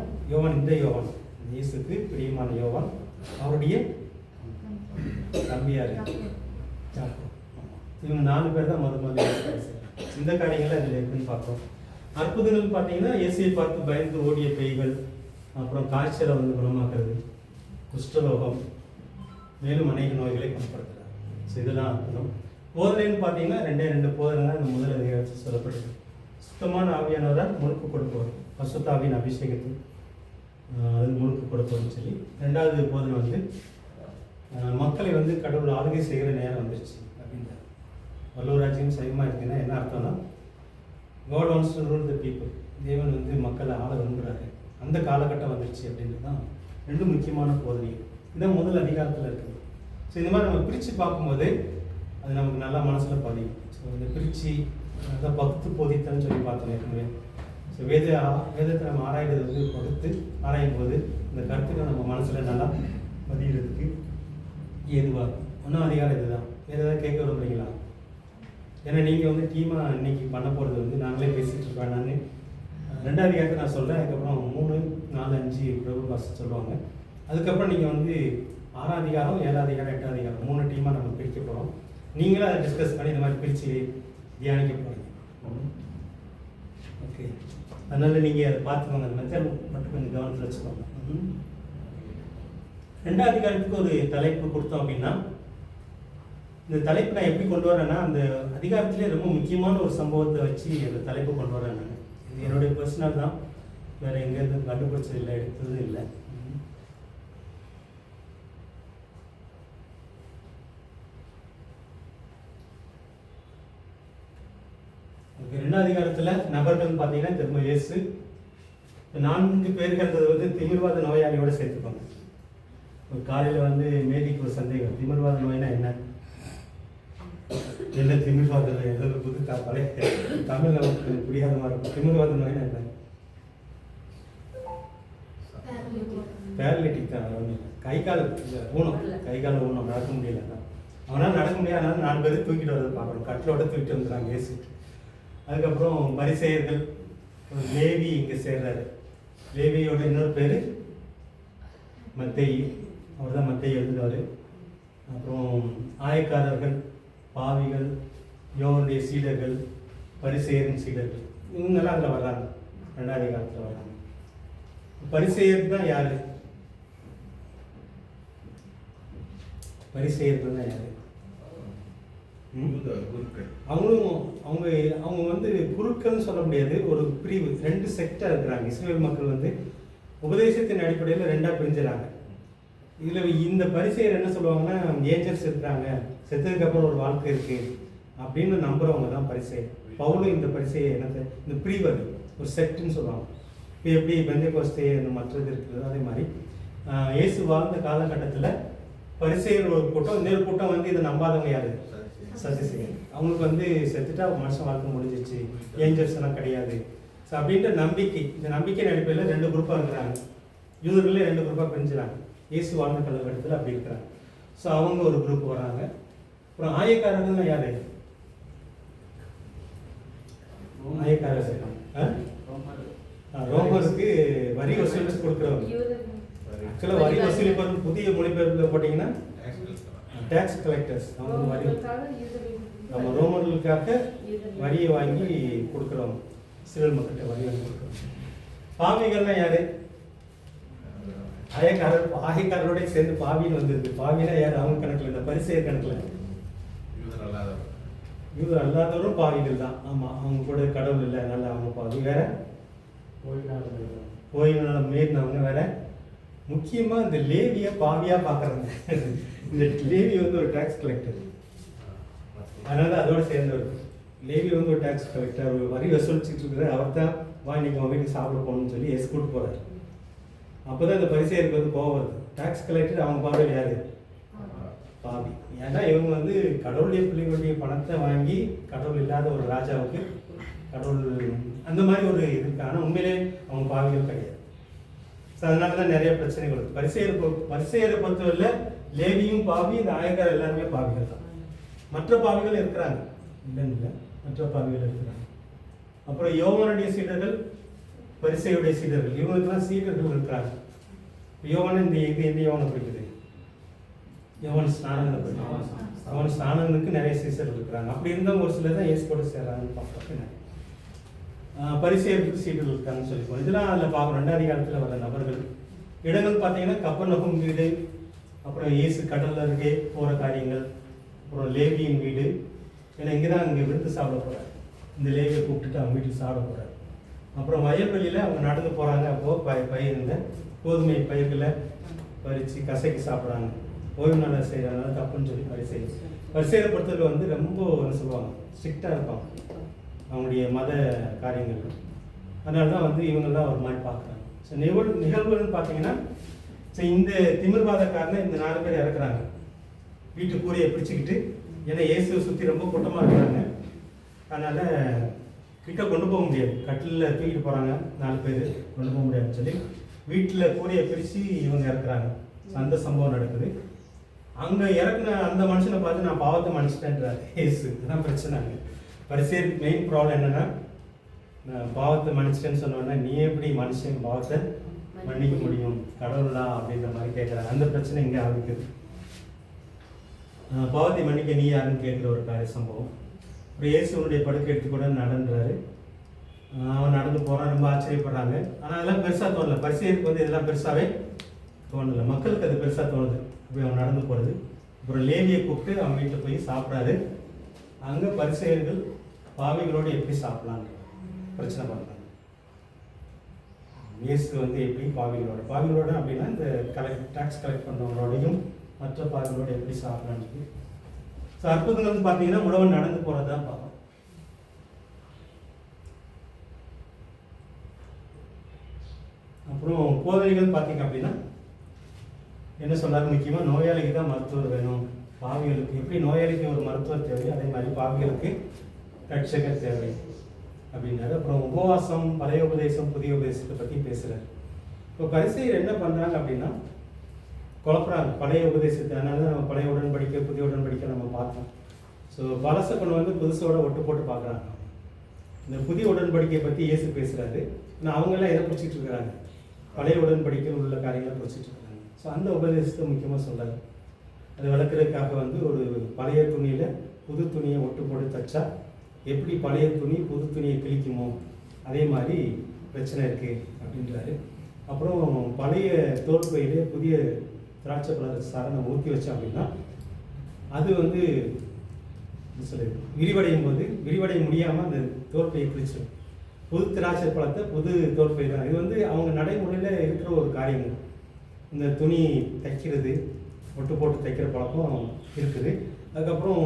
இந்த யோவான் இயேசுக்கு பிரியமான யோவான், அவருடைய தம்பியார் யாக்கோபு. இவங்க 4 பேர் தான் முதல்ல இந்த காரியங்கள்லாம் இதில் இருக்குன்னு பார்க்குறோம். அற்புதங்கள் பார்த்தீங்கன்னா, இயேசுவை பார்த்து பயந்து ஓடிய பேய்கள், அப்புறம் காய்ச்சலை வந்து குணமாக்குறது, குஷ்டரோகம், மேலும் அநேக நோய்களை குணப்படுத்துகிறார். ஸோ இதெல்லாம் அற்புதம். போதனைன்னு பார்த்தீங்கன்னா 2 போதனை தான் இந்த முதல் அதிகாரத்தில் சொல்லப்படுது. சுத்தமான ஆவியானவரால் முழுக்கு கொடுப்பவர், பசுத்தாவின் அபிஷேகத்தில் அது முழுக்கு கொடுப்பவர்னு சொல்லி. 2வது போதனை வந்து மக்களை வந்து கடவுள் ஆளுகை செய்கிற நேரம் வந்துருச்சு அப்படின்றார். வல்லூராட்சியும் சைவமாக இருக்குன்னா என்ன அர்த்தம்னா, God wants to rule the people. தேவன் வந்து மக்களை ஆள விரும்புகிறாரு. அந்த காலகட்டம் வந்துருச்சு அப்படின்றது தான் 2 முக்கியமான போதனை. இதான் முதல் அதிகாரத்தில் இருக்குது. ஸோ இந்த மாதிரி நம்ம பிரித்து பார்க்கும்போது அது நமக்கு நல்லா மனசில் பதியும். ஸோ இதை பிரித்து அதான் பகுத்து போதித்தல்னு சொல்லி பார்த்தோம் ஏற்கனவே. ஸோ வேதத்தை நம்ம ஆராய்கிறது வந்து பகுத்து ஆராயும் போது இந்த கருத்துக்கள் நம்ம மனசில் நல்லா பதிகிறதுக்கு ஏதுவாக. 1ஆம் அதிகாரம் இதுதான். வேறு ஏதாவது கேட்க விரும்புறீங்களா? ஏன்னா நீங்கள் வந்து டீமாக இன்னைக்கு பண்ண போகிறது வந்து நாங்களே பேசிகிட்டு இருக்கோம். நான் 2ஆம் அதிகாரத்தை நான் சொல்கிறேன். அதுக்கப்புறம் 3, 4, 5 பிரபு பாஸ் சொல்லுவாங்க. அதுக்கப்புறம் நீங்கள் வந்து 6ஆம் அதிகாரம், 7ஆம் அதிகாரம், 8ஆம் அதிகாரம் 3 டீமாக நம்ம பிரிக்க போகிறோம். நீங்களும் அதை டிஸ்கஸ் பண்ணி இந்த மாதிரி பிரித்து தியானிக்க போகிறீங்க. ஓகே, அதனால் நீங்கள் அதை பார்த்துக்கோங்க. அந்த மெத்தட் மட்டும் கொஞ்சம் கவனத்தில் வச்சுக்கோங்க. 2ஆம் அதிகாரத்துக்கு ஒரு தலைப்பு கொடுத்தோம் அப்படின்னா, இந்த தலைப்பு நான் எப்படி கொண்டு வரேன்னா, அந்த அதிகாரத்திலே ரொம்ப முக்கியமான ஒரு சம்பவத்தை வச்சு அந்த தலைப்பு கொண்டு வரேன். நான் இது என்னுடைய பர்சனல் தான், வேறு எங்கேருந்து கண்டுபிடிச்சது இல்லை, எடுத்ததும் இல்லை. ஓகே, 2ஆம் அதிகாரத்தில் நபர்கள் பார்த்தீங்கன்னா திரும்ப இயேசு 4 பேருங்கிறது வந்து திமிர்வாத நோயாளியோடு சேர்த்துக்கோங்க. ஒரு காலையில் வந்து மேதிக்கு ஒரு சந்தேகம், திமிர்வாத நோய்னா என்ன திமிர்வாத நோய்? ஏதாவது புது பழைய தமிழ் நமக்கு புரியாத மாதிரி இருக்கும். திமிர்வாத நோய்னா என்ன? பேரலிட்டிக் தான். கை கால் ஊனம், நடக்க முடியல. அவனால் நடக்க முடியாதனால 4 பேர் தூக்கிட்டு வரதை பார்க்குறோம். கட்டிலோட தூக்கிட்டு வந்துடுறாங்க இயேசு. அதுக்கப்புறம் பரிசேயர்கள், லேவி இங்கே சேர்றாரு. லேவியோட இன்னொரு பேர் மத்தேயு, அவர் தான் மத்தேயு எழுதுவார். அப்புறம் ஆயக்காரர்கள், பாவிகள், யோவனுடைய சீடர்கள், பரிசேயரின் சீடர்கள், இவங்கெல்லாம் அதில் வர்றாங்க. 2ஆம் அதிகாரத்தில் வர்றாங்க. பரிசேயர் தான் யார்? பரிசேயர்கள் தான் யார்? அவங்க வந்து குருக்கள்னு சொல்ல முடியாது, ஒரு பிரிவு. 2 செக்டாக இருக்கிறாங்க. இஸ்ரேல் மக்கள் வந்து உபதேசத்தின் அடிப்படையில் 2ஆக பிரிஞ்சுறாங்க. இதில் இந்த பரிசேயர் என்ன சொல்லுவாங்கன்னா, ஏஞ்சல்ஸ் இருக்கிறாங்க, செத்ததுக்கப்புறம் ஒரு வாழ்க்கை இருக்குது அப்படின்னு நம்புறவங்க தான் பரிசேயர். பவுலும் இந்த பரிசேயர் என்னத்தை, இந்த பிரிவு, அது ஒரு செக்ட்னு சொல்லுவாங்க. இப்போ எப்படி பெந்தேகோஸ்தே இந்த மற்றது இருக்குது, அதே மாதிரி இயேசு வாழ்ந்த காலகட்டத்தில் பரிசேயர் ஒரு கூட்டம், இன்னொரு கூட்டம் வந்து இதை நம்பாதவங்க யாரு? சதுசேயர். அவங்களுக்கு வந்து செத்துட்டா மனுஷன் வாழ்க்கை முடிஞ்சிச்சு, ஏஞ்சல்ஸ் எல்லாம் கிடையாது. ஸோ அப்படின்ற நம்பிக்கை, இந்த நம்பிக்கை அடிப்படையில் 2 குரூப்பாக இருக்கிறாங்க. யூதர்களே 2 குரூப்பாக பிரிஞ்சுறாங்க. இயேசு வாழ்ந்த காலகட்டத்தில் அப்படி இருக்கிறாங்க. ஸோ அவங்க ஒரு குரூப் வராங்க. அப்புறம் ஆயக்காரர்கள் யாரு? ஆயக்காரர்கள் ரோமருக்கு வரி வசூலிச்சு கொடுக்குறவங்க. ஆக்சுவலாக வரி வசூலிப்பது புதிய மொழிபெயர்ப்பில் போட்டிங்கன்னா டேக்ஸ் கலெக்டர்ஸ். அவங்க வரி நம்ம ரோமர்களுக்காக வரியை வாங்கி கொடுக்குறவங்க, இஸ்ரேல் மக்கள்கிட்ட வரி வாங்கி கொடுக்குறோம். பாவிகள்னா யாரு? ஆயக்காரரோட சேர்ந்து பாவின்னு வந்திருக்கு. பாவினா யார்? அவங்க கணக்கில், இந்த பரிசேயர் கணக்கில் யூதர் அல்லாதவரும் பாவிகள் தான். ஆமாம், அவங்க கூட கடவுள் இல்லை, அதனால அவங்க பாவி. வேற கோயில்னால மீறினவங்க வேற. முக்கியமாக இந்த லேவியை பாவியாக பார்க்குறாங்க. இந்த லேவி வந்து ஒரு டேக்ஸ் கலெக்டர், அதனால அதோட சேர்ந்தவர். லேவி வந்து ஒரு டேக்ஸ் கலெக்டர், ஒரு வரி வசூலிச்சுட்டு இருக்கிற அவர் தான் வா நீங்கள் அவங்க வீட்டுக்கு சாப்பிட போகணும்னு சொல்லி எஸ்கூட் போகிறார். அப்போ தான் இந்த பரிசேயருக்கு வந்து கோவம் வருது. டேக்ஸ் கலெக்டர் அவங்க பார்வையில் யார்? பாவி. ஏன்னா இவங்க வந்து கடவுளுடைய பிள்ளைகளுடைய பணத்தை வாங்கி கடவுள் இல்லாத ஒரு ராஜாவுக்கு கடவுள் அந்த மாதிரி ஒரு இருக்கு. ஆனால் உண்மையிலே அவங்க பாவிகள் கிடையாது. ஸோ அதனால தான் நிறைய பிரச்சனைகள் வருது. பரிசேயரை பொறுத்தவரையில் லேவியும் பாவி, இந்த ஆயக்கார எல்லாருமே பாவிகள் தான். மற்ற பாவிகள் இருக்கிறாங்க, இல்லைன்னு இல்லை, மற்ற பாவிகள் இருக்கிறாங்க. அப்புறம் யோவானுடைய சீடர்கள், பரிசேயுடைய சீடர்கள், இவங்களுக்குலாம் சீடர்கள் இருக்கிறாங்க. யோவான் இந்த எந்த யோவானை பிடிக்குது? யோவான் ஸ்நானகனை பிடிக்கும். யோவான் ஸ்நானகனுக்கு நிறைய சீடர்கள் இருக்கிறாங்க. அப்படி இருந்தவங்க ஒரு சிலர் தான் இயேசு கூட சேர்றாங்கன்னு பார்க்குறேன். பரிசேயருக்கு சீடர்கள் இருக்காங்கன்னு சொல்லிப்போம். இதெல்லாம் அதில் பார்க்குறோம். 2ஆம் அதிகாரத்தில் வர நபர்கள். இடங்கள் பார்த்தீங்கன்னா கப்பர்நகூம் வீடு, அப்புறம் இயேசு கடல் அருகே போகிற காரியங்கள், அப்புறம் லேவியின் வீடு. ஏன்னா இங்கே தான் அங்கே விருந்து சாப்பிட போகிறார். இந்த லேவியை கூப்பிட்டுட்டு அவங்க வீட்டுக்கு சாப்பிட போகிறார். அப்புறம் வயல்வெளியில் அவங்க நடந்து போகிறாங்க. அப்போது பயிர்ந்த கோதுமை பயிர்களை பறித்து கசக்கி சாப்பிட்றாங்க. ஓய்வு நாளை செய்கிறதுனால தப்புன்னு சொல்லி பரிசேயரை பொறுத்தவரை வந்து ரொம்ப என்ன சொல்லுவாங்க, ஸ்ட்ரிக்டாக இருப்பாங்க அவங்களுடைய மத காரியங்கள். அதனால தான் வந்து இவங்கெல்லாம் ஒரு மாதிரி பார்க்குறாங்க. ஸோ நிகழ்வுன்னு பார்த்தீங்கன்னா, ஸோ இந்த திமிர்வாதக்காரனை இந்த 4 பேர் இறக்குறாங்க. வீட்டு கூரையை பிடிச்சிக்கிட்டு, ஏன்னா இயேசுவை சுற்றி ரொம்ப கூட்டமாக இருக்கிறாங்க. அதனால் கிட்ட கொண்டு போக முடியாது, கட்டிலில் தூக்கிட்டு போகிறாங்க. 4 பேர் கொண்டு போக முடியாதுன்னு சொல்லி வீட்டில் கூரையை பிரித்து இவங்க இறக்குறாங்க. அந்த சம்பவம் நடக்குது. அங்கே இறக்குன அந்த மனுஷனை பார்த்து நான் பாவத்தை மன்னிச்சிட்டேன்றாரு இயேசு. அதுதான் பிரச்சனை. அங்கே பரிசேயருக்கு மெயின் ப்ராப்ளம் என்னென்னா, நான் பாவத்தை மன்னிச்சிட்டேன்னு சொன்னோன்னா நீ எப்படி மனுஷன் பாவத்தை மன்னிக்க முடியும், கடவுளா அப்படின்ற மாதிரி கேட்குறாங்க. அந்த பிரச்சனை இங்கே ஆரம்பிக்குது. பாவத்தை மன்னிக்க நீ யாருன்னு கேட்குற ஒரு காரிய சம்பவம். அப்புறம் இயேசுனுடைய படுக்கை எடுத்து கூட நடந்துறாரு. அவன் நடந்து போகிறான், ரொம்ப ஆச்சரியப்படுறாங்க. ஆனால் அதெல்லாம் பெருசாக தோணலை. பரிசேயருக்கு வந்து இதெல்லாம் பெருசாகவே தோணலை. மக்களுக்கு அது பெருசாக தோணுது அப்படி அவன் நடந்து போகிறது. அப்புறம் லேவியை கூப்பிட்டு அவன் வீட்டில் போய் சாப்பிட்றாரு. அங்கே பரிசேயர்கள் பாவிகளோடு எப்படி சாப்பிடலான்னு பிரச்சனை பண்ணுறாங்க. இயேசு வந்து எப்படி பாவிகளோட அப்படின்னா இந்த டேக்ஸ் கலெக்ட் பண்ணுறவங்களோடையும் மற்ற பாவிகளோட எப்படி சாப்பிடலான்னு. ஸோ அற்புதங்கள் வந்து பார்த்தீங்கன்னா உழவன் நடந்து போகிறது தான் பார்ப்போம். அப்புறம் போதனைகள் பார்த்தீங்க அப்படின்னா என்ன சொல்றாரு, முக்கியமாக நோயாளிக்கு தான் மருத்துவர் வேணும். பாவிகளுக்கு எப்படி நோயாளிக்கு ஒரு மருத்துவர் தேவை, அதே மாதிரி பாவிகளுக்கு ரட்சகர் தேவை அப்படின்னாரு. அப்புறம் உபவாசம், பழைய உபதேசம், புதிய உபதேசத்தை பற்றி பேசுகிறார். இப்போ பரிசேயர் என்ன பண்ணுறாங்க அப்படின்னா குழப்பறாங்க பழைய உபதேசத்தை. அதனால தான் நம்ம பழைய உடன்படிக்கை புதிய உடன்படிக்கை நம்ம பார்த்தோம். ஸோ பழசை கொண்டு வந்து புதுசோட ஒட்டு போட்டு பார்க்குறாங்க. இந்த புதிய உடன்படிக்கையை பற்றி இயேசு பேசுகிறாரு. ஆனால் அவங்கெல்லாம் எதை பிடிச்சிட்டு இருக்கிறாங்க, பழைய உடன்படிக்கையில் உள்ள காரியங்களை பிடிச்சிட்டு இருக்கிறாங்க. ஸோ அந்த உபதேசத்தை முக்கியமாக சொல்கிறாரு. அது விளக்குறதுக்காக வந்து ஒரு பழைய துணியில் புது துணியை ஒட்டு போட்டு தைச்சா எப்படி பழைய துணி புது துணியை கிழிக்குமோ அதே மாதிரி பிரச்சனை இருக்குது அப்படின்றாரு. அப்புறம் பழைய தோல் பையிலே புதிய திராட்சை பழ சாரை நம்ம ஊற்றி வச்சோம் அப்படின்னா அது வந்து விரிவடையும் போது விரிவடைய முடியாமல் அந்த தோல் பையை கிழிச்சிடும். புது திராட்சை பழத்தை புது தோல் பை தான். இது வந்து அவங்க நடைமுறையில் இருக்கிற ஒரு காரியங்கள். இந்த துணி தைக்கிறது, ஒட்டு போட்டு தைக்கிற பழக்கம் இருக்குது. அதுக்கப்புறம்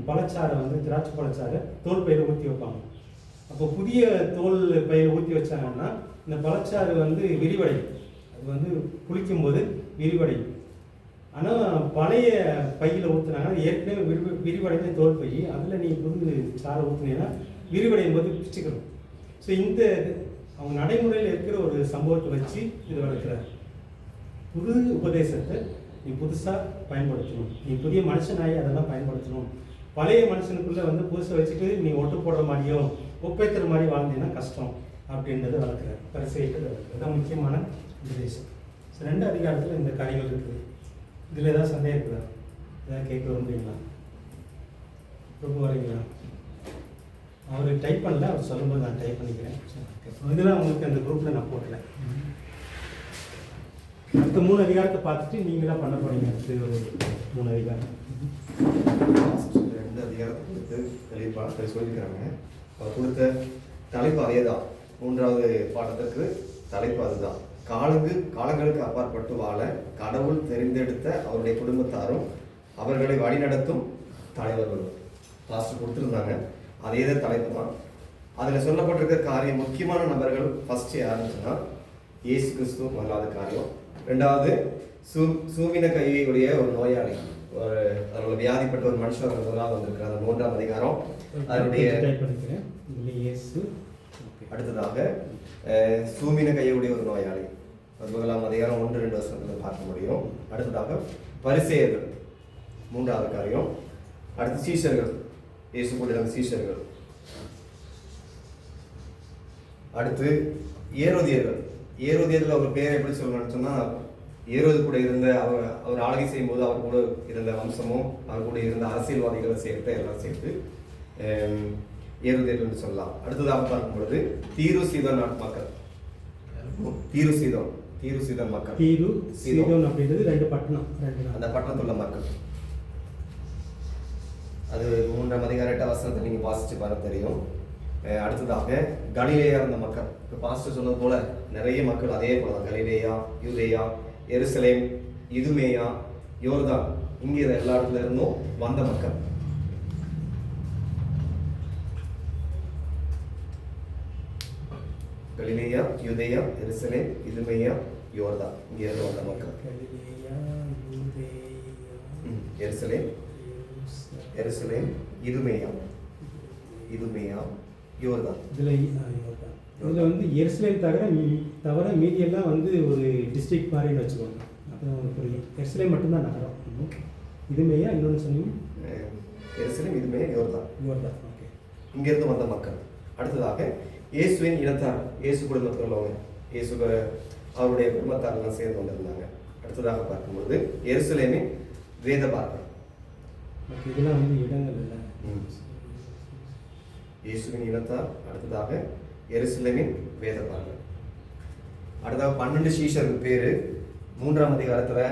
பழச்சாறை வந்து திராட்சை பழச்சாறை தோல் பையில் ஊற்றி வைப்பாங்க. அப்போ புதிய தோல் பையை ஊற்றி வச்சாங்கன்னா இந்த பழச்சாறு வந்து விரிவடையும். அது வந்து குளிக்கும்போது விரிவடையும். ஆனால் பழைய பையில் ஊற்றுனாங்க, அது ஏற்கனவே விரிவடைந்த தோல் பை, அதில் நீ புது சாரை ஊற்றுனீங்கன்னா விரிவடையும் போது பிச்சுக்கணும். ஸோ இந்த அவங்க நடைமுறையில் இருக்கிற ஒரு சம்பவத்தை வச்சு இது வளர்க்குறாரு. புது உபதேசத்தை நீ புதுசாக பயன்படுத்தணும், நீ புதிய மனுஷனாகி அதெல்லாம் பயன்படுத்தணும். பழைய மனுஷனுக்குள்ளே வந்து புதுசை வச்சுட்டு நீ ஒட்டு போடுற மாதிரியோ ஒப்பேத்துற மாதிரி வாழ்ந்தீங்கன்னா கஷ்டம் அப்படின்றத வளர்க்குறாரு. பரிசெய்கிறது வளர்க்குறது தான் முக்கியமான உபதேசம். ஸோ 2 அதிகாரத்தில் இந்த காரியங்கள் இருக்குது. இதில் ஏதாவது சந்தேகம் இருக்குதா? ஏதாவது கேட்க விரும்புறீங்களா? ரொம்ப வரீங்களா? அவர் டைப் பண்ணல, அவர் சொல்லும்போது நான் டைப் பண்ணிக்கிறேன். இதெல்லாம் உங்களுக்கு அந்த குரூப்பில் நான் போட்டுறேன். அடுத்த 3 அதிகாரத்தை பார்த்துட்டு நீங்களாம் பண்ண போறீங்க. அடுத்து ஒரு 3 அதிகாரம். 2 அதிகாரத்தை கொடுத்து தெளிவாக சொல்லியிருக்கிறாங்க. அவர் கொடுத்த தலைப்பு அதே தான். 3வது பாடத்திற்கு தலைப்பு அதுதான். காலங்களுக்கு அப்பாற்பட்டு வாழ கடவுள் தெரிந்தெடுத்த அவருடைய குடும்பத்தாரும் அவர்களை வழிநடத்தும் தலைவர்களும் பாஸ்டர் கொடுத்துருந்தாங்க. அதே தான் தலைப்பு தான். அதில் சொல்லப்பட்டிருக்க காரியம், முக்கியமான நபர்கள் ஃபர்ஸ்ட் யாருன்னு சொன்னால் இயேசு கிறிஸ்து முதலாவது காரியம். 2வது சூவின கையுடைய ஒரு நோயாளி, ஒரு அதோட வியாதிப்பட்ட ஒரு மனுஷன் முதலாவது வந்திருக்கிறார். அந்த 3ஆம் அதிகாரம் அதனுடைய அடுத்ததாக சூமின கையுடைய ஒரு நோயாளி, அது 1ஆம் அதிகாரம் 1-2 வசனத்தில் பார்க்க முடியும். அடுத்ததாக பரிசேயர்கள் 3வது காரியம். அடுத்து சீஷர்கள், இயேசு கூட இருந்த சீஷர்கள். அடுத்து ஏரோதியர்கள் அவர் பேரை எப்படி சொல்லணும்னு சொன்னால், ஏரோது கூட இருந்த அவர் ஆளுகை செய்யும்போது அவர் கூட இருந்த வம்சமும் அவர் கூட இருந்த அரசியல்வாதிகளை சேர்த்து எல்லாம் சேர்த்து ஏரோதியர்கள் சொல்லலாம். அடுத்ததாக பார்க்கும் பொழுது தீரு சீதோன் மக்கள். தீரு சீதோன் மக்கள். தீரு சீதோன் அப்படின்றது 2 பட்டணம். அந்த பட்டணத்துள்ள மக்கள். அது 3ஆம் அதிகாரம் 8 வசனத்தை நீங்கள் வாசிச்சு பார்க்க தெரியும். அடுத்ததாக கலிலேயா இருந்த மக்கள். இப்போ பாஸ்டர் சொன்னது போல நிறைய மக்கள் அதே போல தான். கலிலேயா, யூதேயா, எருசலேம், இதுமேயா, யோர்தான், இங்கே எல்லா இடத்துல இருந்தும் வந்த மக்கள். கலிலேயா, யூதேயா, எருசலேம், இதுமேயா, யோர்தான், இங்கே இருந்து வந்த மக்கள். எருசலேம், இதுமேயா, யோர்தான். இதில் வந்து எருசலேம் தவிர மீதியெல்லாம் வந்து ஒரு டிஸ்ட்ரிக்ட் மாதிரின்னு வச்சுக்கோங்க. அப்புறம் புரியும். எருசலேம் மட்டும்தான் நகரம். இதுமேயா, இன்னொன்று சொன்னீங்க எருசலேம், இதுமேயா, யோர்தான். ஓகே. இங்கிருந்து வந்த மக்கள். அடுத்ததாக இயேசுவின் இனத்தார், இயேசு குடும்பத்தில் உள்ளவங்க, இயேசு அவருடைய குடும்பத்தாரெல்லாம் சேர்ந்து வந்திருந்தாங்க. அடுத்ததாக பார்க்கும்போது எருசலேமின் வேதபாரகர். இதெல்லாம் வந்து இடங்கள் இல்லை. இயேசுவின் இனத்தார். அடுத்ததாக எருசலேமின் வேதபாரகர். அடுத்ததாக 12 சீஷர்கள் பேரு 3ஆம் அதிகாரத்தில்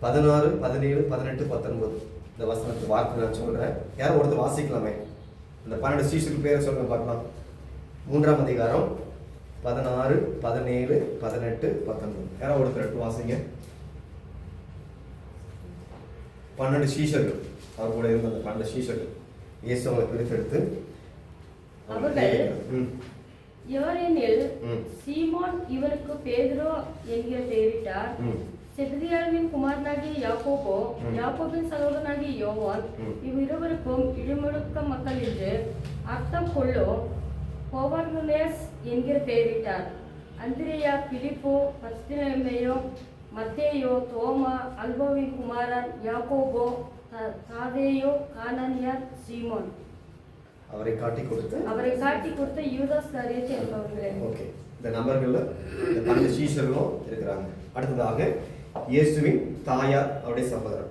16, 17, 18, 19 இந்த வசனத்து வார்த்தை நான் சொல்றேன். யாரும் ஒருத்தர் வாசிக்கலாமே. இந்த 12 சீஷர்கள் பேரை சொல்லுங்க பார்க்கலாம். 3ஆம் அதிகாரம் 16, 17, 18, 19. யாரோ ஒருத்தர் எடுத்து வாசிங்க. 12 சீஷர்கள், அவர் கூட இருந்த அந்த 12 சீஷர்கள் இயேசு அவங்களை பிரித்தெடுத்து அவர்கள் யோரேனில் சீமோன் இவருக்கு பேதுரு என்கிற பெயரிட்டார். செபதியாவின் குமாரனாகிய யாக்கோபோ, யாக்கோபின் சகோதரனாகிய யோவான், இவ்விருவருக்கும் இடிமுழுக்க மக்கள் என்று அர்த்தம் கொள்ளோ போவர்னேஸ் என்கிற பெயரிட்டார். அந்திரேயா, பிலிப்பு, பர்த்தலமேயு, மத்தேயு, தோமா, அல்போவின் குமாரன் யாக்கோபோ, தாதேயு, கானானியர், சீமோன். அவரை காட்டி கொடுத்த யூதாஸ் காரியத்தை என்பவர்களே. ஓகே, இந்த நம்பர்கள்ல இந்த 12 சீஷர்களும் இருக்கிறாங்க. அடுத்ததாக இயேசுவின் தாயார், அவருடைய சகோதரர்.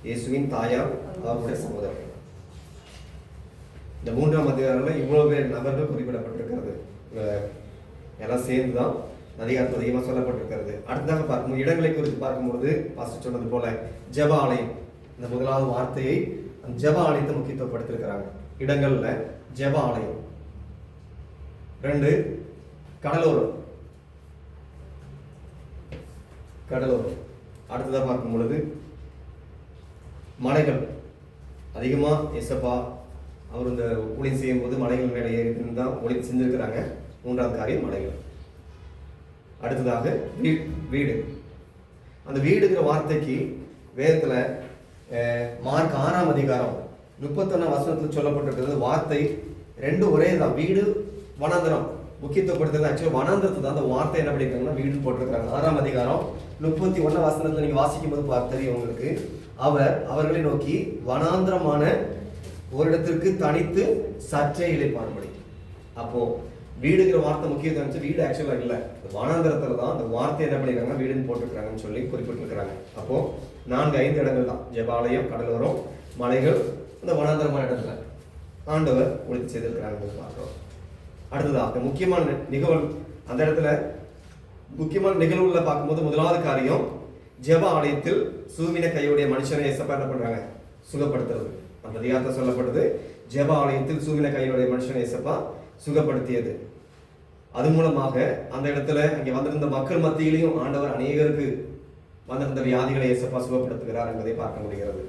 இயேசுவின் தாயார், அவருடைய சகோதரர். இந்த 3ஆம் அதிகாரத்தில் இவ்வளவு பேர் நபர்கள் குறிப்பிடப்பட்டிருக்கிறது. எல்லாம் சேர்ந்து தான் அதிகாரத்தில் அதிகமாக சொல்லப்பட்டிருக்கிறது. அடுத்ததாக பார்க்கும்போது இடங்களை குறித்து பார்க்கும்போது பாஸ்டர் சொன்னது போல ஜெப ஆலயம், இந்த முதலாவது வார்த்தையை அந்த ஜெப ஆலயத்தை முக்கியத்துவப்படுத்திருக்கிறாங்க. இடங்கள்ல ஜெப ஆலயம். 2 கடலோரம். அடுத்ததாக பார்க்கும் பொழுது மலைகள். அதிகமா எசப்பா அவர் இந்த ஊழியம் செய்யும் போது மலைகள் மேலே ஏறி தான் ஊழியம் செஞ்சிருக்கிறாங்க. 3ஆவது காரியம் மலைகள். அடுத்ததாக வீடு. அந்த வீடுங்கிற வார்த்தைக்கு வேதத்துல மார்க் 6ஆம் அதிகாரம் 31ஆம் வசனத்துல சொல்லப்பட்டிருக்கிறது. வார்த்தை ரெண்டும் ஒரே தான். வீடு வனாந்தரம் முக்கியத்துவப்படுத்துறது ஆக்சுவலி வனாந்தரத்தை தான் அந்த வார்த்தை என்ன பண்ணிருக்காங்கன்னா வீடுன்னு போட்டிருக்காங்க. 6ஆம் அதிகாரம் 31 வசனத்துல நீங்க வாசிக்கும் போது தெரியும் உங்களுக்கு. அவர்களை நோக்கி வனாந்தரமான ஒரு இடத்திற்கு தனித்து சற்றே இளைப்பாறும்படி. அப்போ வீடுங்கிற வார்த்தை முக்கியத்துவம். வீடு ஆக்சுவலா இல்ல, வனாந்தரத்துல தான் அந்த வார்த்தை என்ன பண்ணிருக்காங்க வீடுன்னு போட்டிருக்காங்கன்னு சொல்லி குறிப்பிட்டிருக்கிறாங்க. அப்போ 4-5 இடங்கள் தான். ஜெபாலயம், கடலோரம், மலைகள், இந்த வனாந்தரமான இடத்துல ஆண்டவர் ஒழித்து செய்திருக்கிறாங்க பார்க்கிறோம். அடுத்ததாக முக்கியமான நிகழ்வு, அந்த இடத்துல முக்கியமான நிகழ்வுகளை பார்க்கும்போது முதலாவது காரியம், ஜெப ஆலயத்தில் சூமின கையுடைய மனுஷனை ஏசப்பா என்ன பண்றாங்க சுகப்படுத்துறது. அந்த அதிகாரத்தை சொல்லப்படுது. ஜெப ஆலயத்தில் சூமின கையுடைய மனுஷனை ஏசப்பா சுகப்படுத்தியது. அது மூலமாக அந்த இடத்துல அங்கே வந்திருந்த மக்கள் மத்தியிலையும் ஆண்டவர் அநேகருக்கு வந்திருந்த வியாதிகளை ஏசப்பா சுகப்படுத்துகிறார் என்பதை பார்க்க முடிகிறது.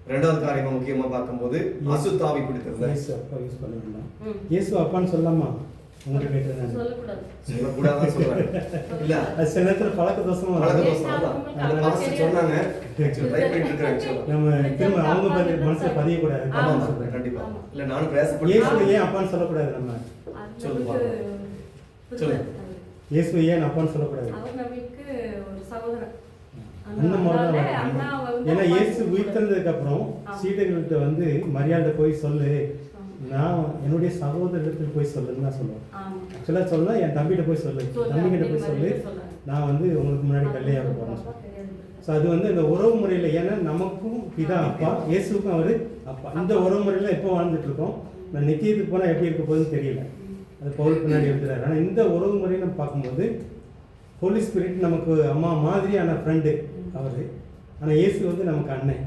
இரண்டாவது காரியம் முக்கியமா பார்க்கும்போது அசுத்தாவி பிடித்திருந்தது. இயேசு அப்பான்னு சொல்லலாமா? உங்களுக்கு சொல்லக்கூடாது சொல்றாங்க. இல்ல சில நேரத்துல பழக்க தோஷமா சொன்னாங்க. நம்ம திரும்ப அவங்க மனசுல பதியக்கூடாது. கண்டிப்பா இல்ல நானும் பேச இயேசு ஏன் அப்பான்னு சொல்லக்கூடாது? நம்ம சொல்லுங்க. இயேசு ஏன் அப்பான்னு சொல்லக்கூடாது? அந்த மாதிரி ஏன்னா இயேசு உயிர்த்தெழுந்ததுக்கு அப்புறம் சீடர்கள்ட்ட வந்து மரியாதை போய் சொல்லு, நான் என்னுடைய சகோதரத்தில் போய் சொல்லுன்னு நான் சொல்லுவேன். ஆக்சுவலாக சொல்லலாம் என் தம்பிகிட்ட போய் சொல்லு, தம்பிகிட்ட போய் சொல்லு, நான் வந்து உங்களுக்கு முன்னாடி வெள்ளையாக போகிறேன். ஸோ அது வந்து இந்த உறவு முறையில், ஏன்னா நமக்கும் பிதா அப்பா, இயேசுக்கும் அவர் அப்பா. இந்த உறவு முறையில் எப்போ வாழ்ந்துட்டு இருக்கோம். நான் நித்தியத்துக்கு போனால் எப்படி இருக்க போகுதுன்னு தெரியல, அது பவுல் பின்னாடி எழுதுறாரு. ஆனால் இந்த உறவு முறையை நம்ம பார்க்கும்போது ஹோலி ஸ்பிரிட் நமக்கு அம்மா மாதிரியான ஃப்ரெண்டு அவர். ஆனால் இயேசு வந்து நமக்கு அண்ணன்.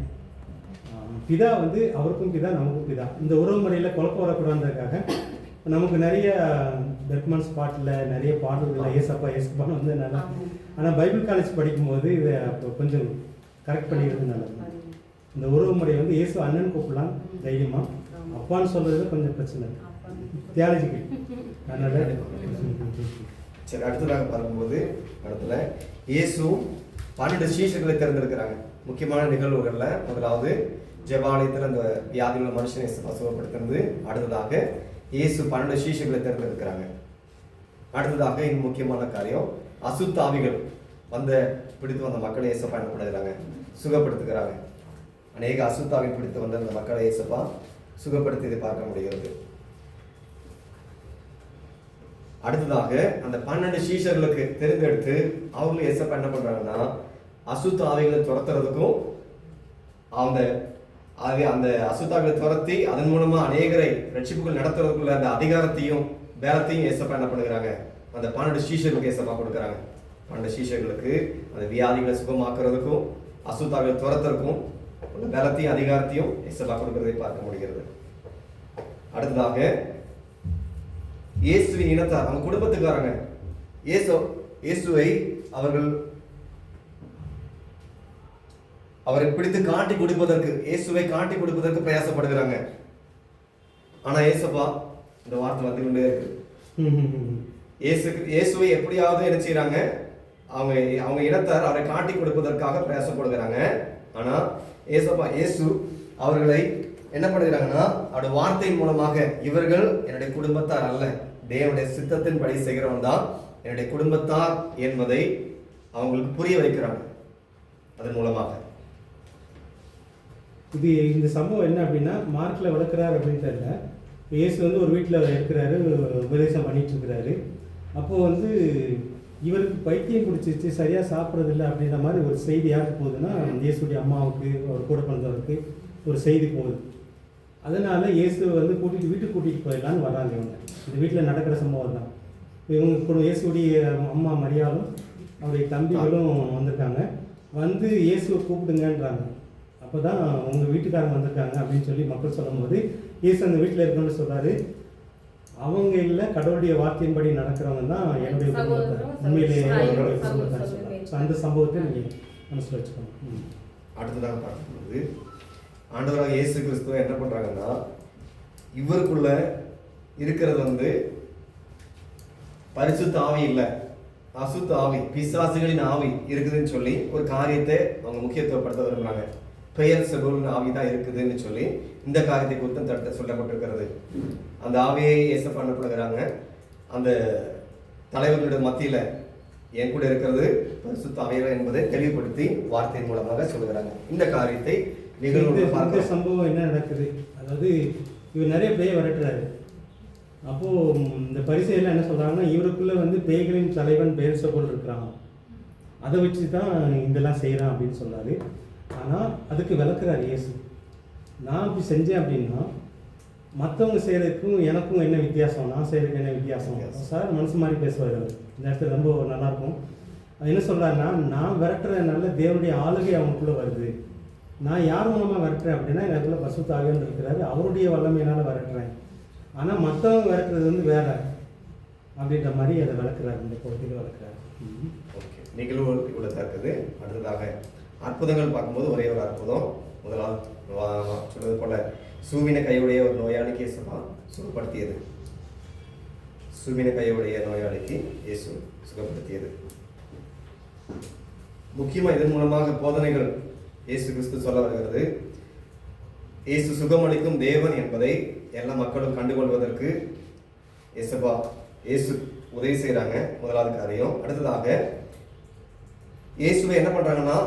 பிதா வந்து அவருக்கும் பிதா, நமக்கும் பிதா. இந்த உறவு முறையில் குழப்பம் வரக்கூடாதுக்காக நமக்கு நிறைய பெர்க்மன் ஸ்பாட்டில் நிறைய பாடல்கள் ஏசப்பா ஏசப்பான்னு வந்து நல்லா. ஆனால் பைபிள் காலேஜ் படிக்கும்போது இதை அப்போ கொஞ்சம் கரெக்ட் பண்ணிக்கிறது நல்லது. இந்த உறவு முறை வந்து இயேசு அண்ணன் கூப்பிடலாம் தைரியமாக, அப்பான்னு சொல்கிறது கொஞ்சம் பிரச்சனை தியாலஜிக்கு. அதனால சரி, அடுத்ததாக பார்க்கும்போது இடத்துல இயேசு 12 சீஷர்களை தேர்ந்தெடுக்கிறாங்க. முக்கியமான நிகழ்வுகளில் முதலாவது ஜெபாலயத்தில் அந்த வியாதியுள்ள மனுஷனை சுகப்படுத்துறது. அடுத்ததாக இயேசு 12 சீஷர்களை தேர்ந்தெடுக்கிறாங்க. அடுத்ததாக இன்னும் முக்கியமான காரியம், அசுத்தாவிகள் பிடித்து வந்த மக்களை இயேசப்பா என்ன பண்ணுறாங்க சுகப்படுத்துகிறாங்க. அநேக அசுத்தாவி பிடித்து வந்த அந்த மக்களை இயேசப்பா சுகப்படுத்தி பார்க்க முடிகிறது. அடுத்ததாக அந்த 12 சீஷர்களுக்கு தேர்ந்தெடுத்து அவங்களும் இயேசப்பா என்ன பண்றாங்கன்னா அசுத்த ஆவிகளை துரத்துறதுக்கும் அந்த அசுத்தாவிகளை துரத்தி அதன் மூலமா அநேகரை ரட்சிப்புகள் நடத்துறதுக்குள்ள அந்த அதிகாரத்தையும் வேலத்தையும் இயேசப்பா என்ன பண்ணுறாங்க அந்த 12 சீஷர்களுக்கு இயேசப்பா கொடுக்குறாங்க. 12 சீஷர்களுக்கு அந்த வியாதிகளை சுகமாக்குறதுக்கும் அசுத்தாவிகளை துரத்துறதுக்கும் வேலத்தையும் அதிகாரத்தையும் இயேசப்பா கொடுக்கறதை பார்க்க முடிகிறது. அடுத்ததாக இயேசுவின் இனத்தார், அவங்க குடும்பத்துக்காரங்க இயேசுவை அவரை பிடித்து காட்டி கொடுப்பதற்கு, இயேசுவை காட்டி கொடுப்பதற்கு பிரயாசப்படுகிறாங்க. ஆனா இயேசப்பா இந்த வார்த்தை வந்து கொண்டே இருக்கு. இயேசுவை எப்படியாவது என்ன செய்யறாங்க, அவங்க இனத்தார் அவரை காட்டி கொடுப்பதற்காக பிரயாசப்படுகிறாங்க. ஆனா இயேசு அவர்களை என்ன பண்ணுகிறாங்கன்னா அவருடைய வார்த்தையின் மூலமாக, இவர்கள் என்னுடைய குடும்பத்தார் அல்ல, தேவனுடைய சித்தத்தின் படி செய்கிறவன் தான் என்னுடைய குடும்பத்தார் என்பதை அவங்களுக்கு புரிய வைக்கிறாங்க. அதன் மூலமாக இது இந்த சம்பவம் என்ன அப்படின்னா மார்க்கில் வளர்க்குறாரு அப்படின்னு தெரியல. இயேசு வந்து ஒரு வீட்டில் இருக்கிறாரு, உபதேசம் பண்ணிட்டு இருக்கிறாரு. அப்போது வந்து இவருக்கு பைத்தியம் பிடிச்சிச்சு, சரியாக சாப்பிட்றதில்ல அப்படின்ற மாதிரி ஒரு செய்தி யாருக்கு போகுதுன்னா இயேசுடைய அம்மாவுக்கு, அவர் கூட பிறந்தவருக்கு ஒரு செய்தி போகுது. அதனால் இயேசு வந்து வீட்டுக்கு கூட்டிகிட்டு போயிடலான்னு வர்றாங்க. இவங்க இந்த வீட்டில் நடக்கிற சம்பவம் தான். இவங்க இயேசுடைய அம்மா மரியாளும் அவருடைய தம்பிகளும் வந்திருக்காங்க. வந்து இயேசுவை கூப்பிடுங்கன்றாங்க. அப்போ தான் உங்கள் வீட்டுக்காரங்க வந்திருக்காங்க அப்படின்னு சொல்லி மக்கள் சொல்லும் போது இயேசு அந்த வீட்டில் இருக்கணும்னு சொல்கிறாரு. அவங்க இல்லை, கடவுளுடைய வார்த்தையின்படி நடக்கிறவங்க தான் என்னுடைய குடும்பத்தை, உண்மையிலேயே என்னுடைய குடும்பத்தை சொல்கிறாங்க. ஸோ அந்த சம்பவத்தை நீங்கள் மனசில் வச்சுக்கணும். அடுத்ததாக பார்க்கும்போது ஆண்டவராக இயேசு கிறிஸ்துவ என்ன பண்ணுறாங்கன்னா இவருக்குள்ள இருக்கிறது வந்து பரிசுத்த ஆவி இல்லை, அசுத்த ஆவி, பிசாசுகளின் ஆவி இருக்குதுன்னு சொல்லி ஒரு காரியத்தை அவங்க முக்கியத்துவப்படுத்த விரும்புறாங்க. பெயர் செபுலின் ஆவி தான் இருக்குதுன்னு சொல்லி இந்த காரியத்தை குத்தம் தட்ட சொல்லப்பட்டிருக்கிறது. அந்த ஆவியை ஏசப்பா அனுப்புகிறாங்க. அந்த தலைவர்களுடைய மத்தியில என் கூட இருக்கிறது பரிசுத்த ஆவியானவர் என்பதை தெளிவுபடுத்தி வார்த்தையின் மூலமாக சொல்லுகிறாங்க. இந்த காரியத்தை இந்த சம்பவம் என்ன நடக்குது, அதாவது இவர் நிறைய பேயை விரட்டுறாரு. அப்போது இந்த பரிசையெல்லாம் என்ன சொல்கிறாங்கன்னா, இவருக்குள்ளே வந்து பேய்களின் தலைவன் பெயர்செபூல் இருக்கிறான், அதை வச்சு தான் இதெல்லாம் செய்கிறான் அப்படின்னு சொல்கிறாரு. ஆனால் அதுக்கு விளக்குறாரு இயேசு. நான் அப்படி செஞ்சேன் அப்படின்னா மற்றவங்க செய்கிறதுக்கும் எனக்கும் என்ன வித்தியாசம், நான் செய்கிறதுக்கு என்ன வித்தியாசம் சார், மனசு மாதிரி பேசுவார். இந்த இடத்துல ரொம்ப நல்லாயிருக்கும். என்ன சொல்கிறாருன்னா, நான் விரட்டுறதுனால தேவனுடைய ஆளுகை அவங்களுக்குள்ளே வருது. நான் யார் மூலமாக விரட்டுறேன் அப்படின்னா எனக்குள்ள பரிசுத்த ஆவியானவர் இருக்கிறாரு, அவருடைய வல்லமையினால் விரட்டுறேன். ஆனால் மற்றவங்க விரட்டுறது வந்து வேற அப்படின்ற மாதிரி அதை விளக்குறாரு, இந்த பகுதியில் விளக்குறாரு. ஓகே, நிகழ்வு இவ்வளோ இருக்குது. அடுத்ததாக அற்புதங்கள் பார்க்கும்போது ஒரே ஒரு அற்புதம். முதலாவது சொல்வது போல சூவின கையுடைய ஒரு நோயாளிக்கு இயேசுவா சுகப்படுத்தியது. சூவின கையுடைய நோயாளிக்கு இயேசு சுகப்படுத்தியது. முக்கியமாக இதன் மூலமாக போதனைகள் இயேசு கிறிஸ்து சொல்ல வருகிறது. இயேசு சுகமளிக்கும் தேவன் என்பதை எல்லா மக்களும் கண்டுகொள்வதற்கு இயேசு உதவி செய்கிறாங்க. முதலாவது காரியம். அடுத்ததாக இயேசுவை என்ன பண்றாங்கன்னா,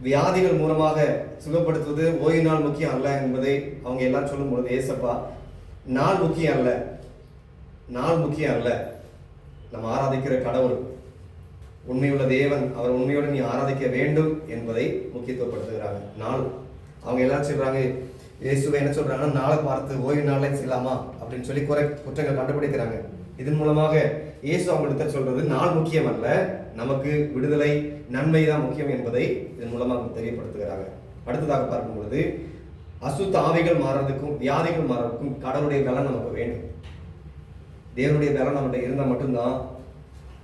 வியாதிகள் மூலமாக சுகப்படுத்துவது ஓய்வு நாள் முக்கியம் அல்ல என்பதை அவங்க எல்லாரும் சொல்லும் பொழுது, ஏசப்பா நாள் முக்கியம் அல்ல, நாள் முக்கியம் அல்ல, நம்ம ஆராதிக்கிற கடவுள் உண்மையுள்ள தேவன், அவர் உண்மையோடு நீ ஆராதிக்க வேண்டும் என்பதை முக்கியத்துவப்படுத்துகிறாங்க. நாள் அவங்க எல்லாரும் சொல்றாங்க, இயேசுவை என்ன சொல்றாங்கன்னா, நாளை பார்த்து ஓய்வு நாளை செய்யலாமா அப்படின்னு சொல்லி குற்றங்கள் கண்டுபிடிக்கிறாங்க. இதன் மூலமாக இயேசு அவங்கள்ட்ட சொல்றது நாள் முக்கியம் அல்ல, நமக்கு விடுதலை நன்மை தான் முக்கியம் என்பதை இதன் மூலமாக தெரியப்படுத்துகிறாங்க. அடுத்ததாக பார்க்கும் பொழுது அசுத்த ஆவிகள் மாறுறதுக்கும் வியாதிகள் மாறுறதுக்கும் கடவுளுடைய பலன் நமக்கு வேண்டும். தேவனுடைய பலன் நம்மகிட்ட இருந்தால் மட்டும்தான்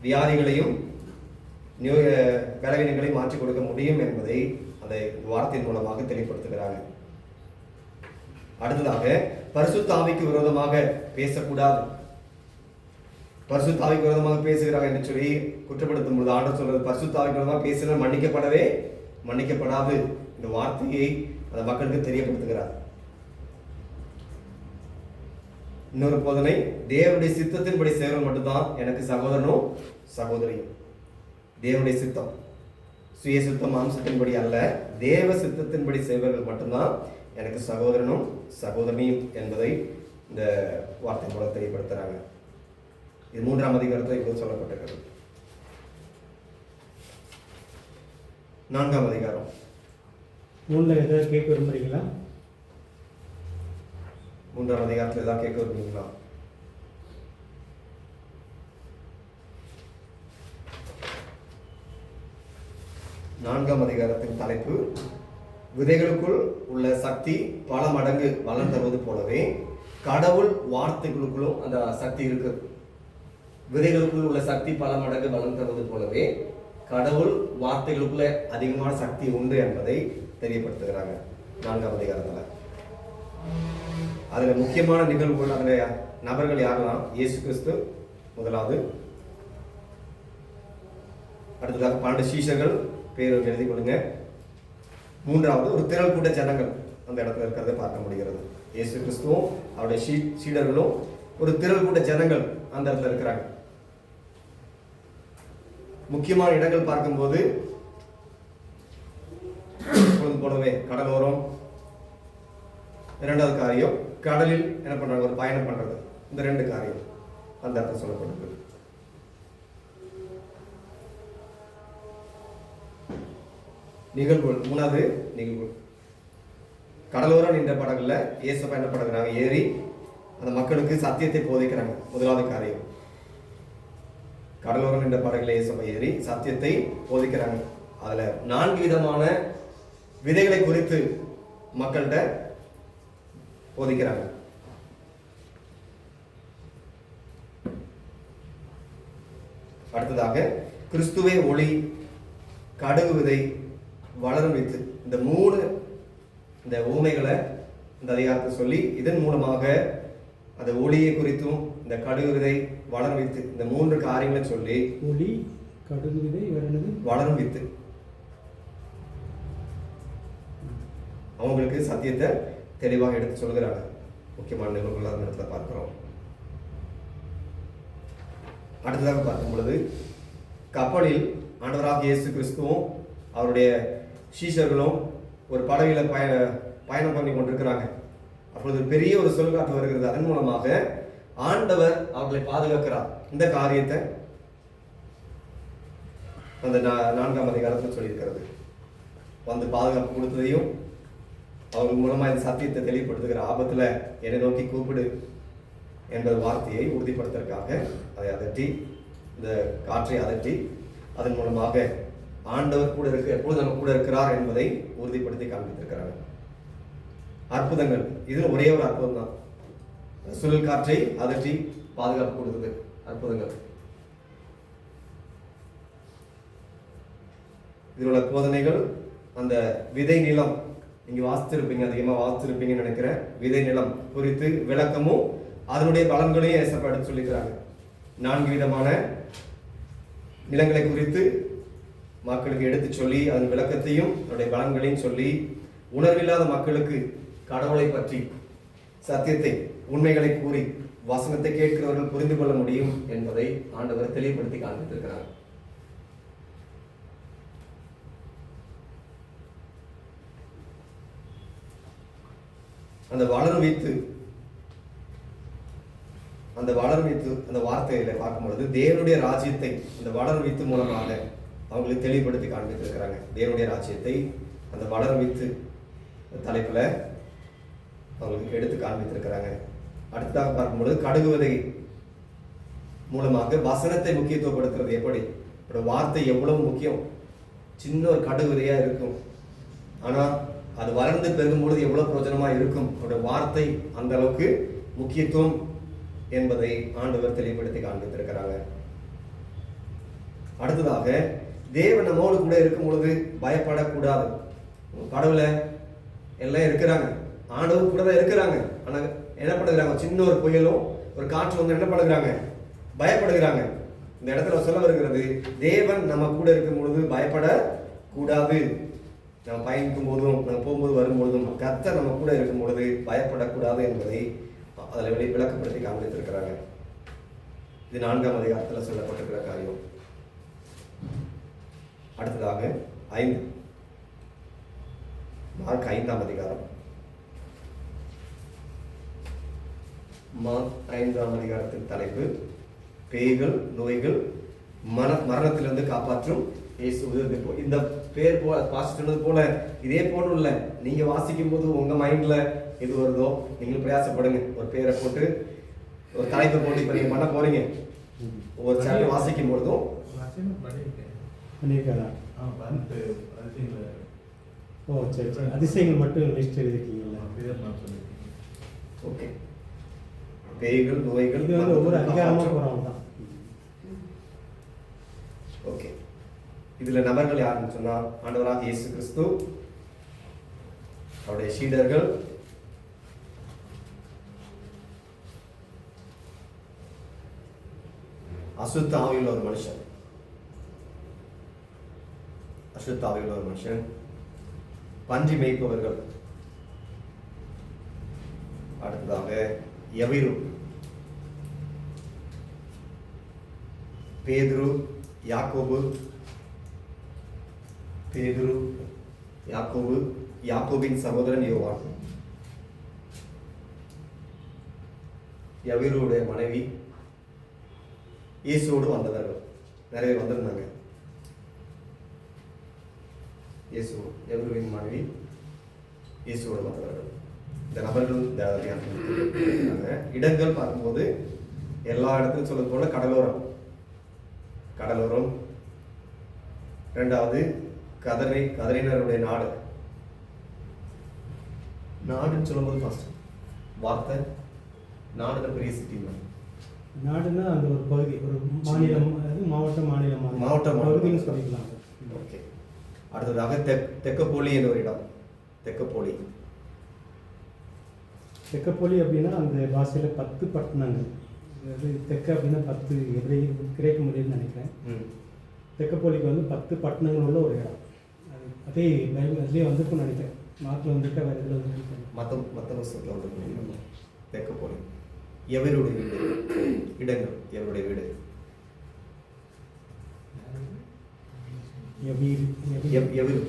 வியாதிகளையும் பலவீனங்களையும் மாற்றிக் கொடுக்க முடியும் என்பதை அந்த வார்த்தையின் மூலமாக தெளிவுபடுத்துகிறாங்க. அடுத்ததாக பரிசுத்த ஆவிக்கு விரோதமாக பேசக்கூடாது. பரிசுத்த ஆவிக்கு விரோதமாக பேசுகிறாங்க என்று சொல்லி குற்றப்படுத்தும் பொழுது ஆண்டவர் சொல்றது, பரிசுத்த ஆவிக்கு விரோதமாக பேசினால் மன்னிக்கப்படவே மன்னிக்கப்படாது. இந்த வார்த்தையை அந்த மக்களுக்கு தெரியப்படுத்துகிறார். இன்னொரு போதனை, தேவனுடைய சித்தத்தின்படி செய்வர்கள் மட்டும்தான் எனக்கு சகோதரனும் சகோதரியும். தேவனுடைய சித்தம், சுய சித்தம் மாம்சத்தின்படி அல்ல, தேவ சித்தத்தின்படி செய்வர்கள் மட்டும்தான் எனக்கு சகோதரனும் சகோதரியும் என்பதை இந்த வார்த்தை மூலம் தெரியப்படுத்துறாங்க. இது 3ஆம் அதிகாரத்தில் இப்போது சொல்லப்பட்டிருக்கிறது. 4ஆம் அதிகாரம் 3ல் ஏதாவது கேட்க விரும்புறீங்களா? 3ஆம் அதிகாரத்தில் ஏதாவது கேட்க விரும்புறீங்களா? நான்காம் அதிகாரத்தின் தலைப்பு, விதைகளுக்குள் உள்ள சக்தி பல மடங்கு வளம் தருவது போலவே கடவுள் வார்த்தைகளுக்குள்ளும் அந்த சக்தி இருக்கு. விதைகளுக்குள் உள்ள சக்தி பல மடங்கு வளம் தருவது போலவே கடவுள் வார்த்தைகளுக்குள்ள அதிகமான சக்தி உண்டு என்பதை தெரியப்படுத்துகிறாங்க 4ஆம் அதிகாரத்துல. அதுல முக்கியமான நிகழ்வுகள், அதுல நபர்கள் யாரெல்லாம்? இயேசு கிறிஸ்து முதலாவது, அடுத்ததாக 12 சீஷர்கள் பேர் எழுதி கொடுங்க. 3வது ஒரு திரள் கூட்ட ஜனங்கள் அந்த இடத்துல இருக்கிறத பார்க்க முடிகிறது. இயேசு கிறிஸ்துவும் அவருடைய சீடர்களும் ஒரு திரள் கூட்ட ஜனங்கள் அந்த இடத்துல இருக்கிறாங்க. முக்கியமான இடங்கள் பார்க்கும்போது போலவே கடலோரம். 2வது காரியம், கடலில் என்ன பண்றாங்க, ஒரு பயணம் பண்றது. இந்த 2 காரியம் அந்த இடத்துல சொல்லப்பட்டிருக்கு. நிகழ்வுகள். 3வது நிகழ்வு, கடலோரம் நின்ற படகுல இயேசு என்ன படகுறாங்க, ஏறி அந்த மக்களுக்கு சத்தியத்தை போதிக்கிறாங்க. முதலாவது காரியம், கடலோரம் நின்ற படகுல இயேசு ஏறி சத்தியத்தை போதிக்கிறாங்க. அதுல 4 விதமான விதைகளை குறித்து மக்கள்கிட்ட போதிக்கிறாங்க. அடுத்ததாக கிறிஸ்துவே ஒளி, கடுகு விதை, வளரும் வித்து. இந்த 3 இந்த ஊமைகளை இந்த அதிகாரத்தை சொல்லி இதன் மூலமாக அந்த ஒளியை குறித்தும் இந்த கடுகு விதை வளரும் வித்து இந்த 3 காரியங்களை சொல்லி ஒளி, கடுகு விதை, வேற என்னது? வளரும் வித்து அவங்களுக்கு சத்தியத்தை தெளிவாக எடுத்து சொல்கிறாங்க. முக்கியமான நிகழ்வுகள் அந்த இடத்துல பார்க்கிறோம். அடுத்ததாக பார்க்கும் பொழுது கப்பலில் ஆண்டவராக இயேசு கிறிஸ்துவும் அவருடைய சீஷர்களும் ஒரு படகுல பயணம் பண்ணி கொண்டிருக்கிறாங்க. அப்பொழுது பெரிய ஒரு சொல்காட்டு வருகிறது. அதன் மூலமாக ஆண்டவர் அவர்களை பாதுகாக்கிறார். இந்த காரியத்தை அந்த 4ஆம் அதிகாரத்தில் சொல்லியிருக்கிறது. வந்து பாதுகாப்பு கொடுத்ததையும் அவங்க மூலமாக இந்த சத்தியத்தை தெளிவுபடுத்துகிற ஆபத்துல என்னை நோக்கி கூப்பிடு என்ற வார்த்தையை உறுதிப்படுத்துவதற்காக அதை அதட்டி, இந்த காற்றை அதட்டி, அதன் மூலமாக ஆண்டவர் கூட இருக்க எப்பொழுது நம்ம கூட இருக்கிறார் என்பதை உறுதிப்படுத்தி காண்பித்திருக்கிறாங்க. அற்புதங்கள், இது ஒரே ஒரு அற்புதம் தான். சுழல் காற்றை அதட்டி பாதுகாப்பு கொடுத்தது அற்புதங்கள். இதில் உள்ள போதனைகள் அந்த விதை நிலம், நீங்க வாசித்திருப்பீங்க, அதிகமாக வாசித்திருப்பீங்கன்னு நினைக்கிறேன். விதை நிலம் குறித்து விளக்கமும் அதனுடைய பலன்களையும் ஏசப்பா எடுத்து சொல்லிக்கிறாங்க. 4 விதமான நிலங்களை குறித்து மக்களுக்கு எடுத்து சொல்லி அதன் விளக்கத்தையும் அதனுடைய பலன்களையும் சொல்லி உணர்வில்லாத மக்களுக்கு கடவுளை பற்றி சத்தியத்தை உண்மைகளை கூறி வசனத்தை கேட்கிறவர்கள் புரிந்து கொள்ள முடியும் என்பதை ஆண்டவர் தெளிவுபடுத்தி காண்பித்திருக்கிறார். அந்த வளரும் வித்து அந்த வார்த்தையில பார்க்கும் பொழுது தேவனுடைய ராஜ்யத்தை அந்த வளரும் வித்து மூலமாக அவங்களுக்கு தெளிவுபடுத்தி காண்பித்திருக்கிறாங்க. தேவனுடைய ராஜ்யத்தை அந்த வளரும் வித்து தலைப்புல அவங்களுக்கு எடுத்து காண்பித்திருக்கிறாங்க. அடுத்ததாக பார்க்கும்பொழுது கடுகு விதை மூலமாக வசனத்தை முக்கியத்துவப்படுத்துறது எப்படி, ஒரு வார்த்தை எவ்வளவு முக்கியம். சின்ன ஒரு கடுகு விதையா இருக்கும், ஆனா அது வளர்ந்து பெருகும் பொழுது எவ்வளவு பிரயோஜனமா இருக்கும். அவருடைய வார்த்தை அந்த அளவுக்கு முக்கியத்துவம் என்பதை ஆண்டவர் தெளிவுபடுத்தி காண்பித்திருக்கிறாங்க. அடுத்ததாக தேவன் நம்மோடு கூட இருக்கும் பொழுது பயப்படக்கூடாது. கடவுள எல்லாம் இருக்கிறாங்க, ஆண்டவர் கூட தான் இருக்கிறாங்க. ஆனா என்ன பண்ணுறாங்க, சின்ன ஒரு புயலும் ஒரு காற்று வந்து என்ன பண்ணுறாங்க, பயப்படுகிறாங்க. இந்த இடத்துல சொல்ல வருகிறது, தேவன் நம்ம கூட இருக்கும் பொழுது பயப்படக்கூடாது. நம்ம பயணிக்கும் போதும் நம்ம போகும்போது வரும்பொழுதும் கர்த்தர் நம்ம கூட இருக்கும் பொழுது பயப்படக்கூடாது என்பதை அதில் விளக்கப்படுத்தி காண்பித்திருக்கிறாங்க. இது 4ஆம் அதிகாரத்தில் சொல்லப்பட்டிருக்கிற காரியம். அடுத்ததாக 5 மார்க் 5ஆம் அதிகாரம். மார்க் 5ஆம் அதிகாரத்தின் தலைப்பு பேய்கள், நோய்கள், மரணத்திலிருந்து காப்பாற்றும் இயேசு. இந்த பேர் போல வாசிச்சது போல இதே போல உள்ள நீங்க வாசிக்கும் போது உங்க மைண்ட்ல எது வருதோ நீங்க பிரயாசப்படுங்க. ஒரு பேரை போட்டு ஒரு தலைப்பை போட்டு இப்ப நீங்க பண்ண போறீங்க. ஒவ்வொரு சாப்டர் வாசிக்கும் பொழுதும் அதிசயங்கள் மட்டும் லிஸ்ட் எழுதிருக்கீங்களா? ஓகே. பேய்கள், நோய்கள், இது வந்து ஒவ்வொரு அதிகாரமா போறவங்க தான். ஓகே. இதுல நபர்கள் யாருன்னு சொன்னா ஆண்டவராக இயேசு கிறிஸ்து, அவருடைய சீடர்கள், அசுத்த ஆவியுள்ள ஒரு மனுஷன், பன்றி மேய்ப்பவர்கள், அடுத்ததாக யவீரு, பேதுரு, யாக்கோபு, யாக்கோபின் சகோதரன் யோவான், யவீருடைய மனைவி, இயேசுவோடு வந்தவர்கள். நிறைய பேர் வந்திருந்தாங்க. யவீருவின் மனைவி, இயேசுவோடு வந்தவர்கள். இந்த நபர்கள் இடங்கள் பார்க்கும்போது எல்லா இடத்துலையும் சொல்றது போல கடலோரம், இரண்டாவது கதறினருடைய நாடுன்னு சொல்லும்போது ஃபர்ஸ்ட் வார்த்தை நாடுல பெரிய சிட்டி, நாடுன்னா அந்த ஒரு பகுதி, ஒரு மாநிலம், மாவட்டம் சொல்லிக்கலாம். ஓகே. அடுத்ததாக தெக்கப்போலி என்ற ஒரு இடம். தெக்கப்போலி தெக்கப்போலி அப்படின்னா அந்த பாஷையில் 10 பட்டணங்கள். அதாவது தெக்க அப்படின்னா 10 எப்படி கிரேக்க மொழின்னு நினைக்கிறேன். தெக்கப்போலிக்கு வந்து 10 பட்டணங்கள் உள்ள ஒரு இடம். அதே பைபிள் அதுலேயே வந்திருக்குன்னு நினைக்கிறேன். மார்க்கில் வந்துருக்கா வேறு இதில் வந்துருக்கேன். மற்ற வருஷத்தில் வந்து தெக்கப்போலி எவருடைய வீடு இடங்கள் எவருடைய வீடு எவருடைய வீடு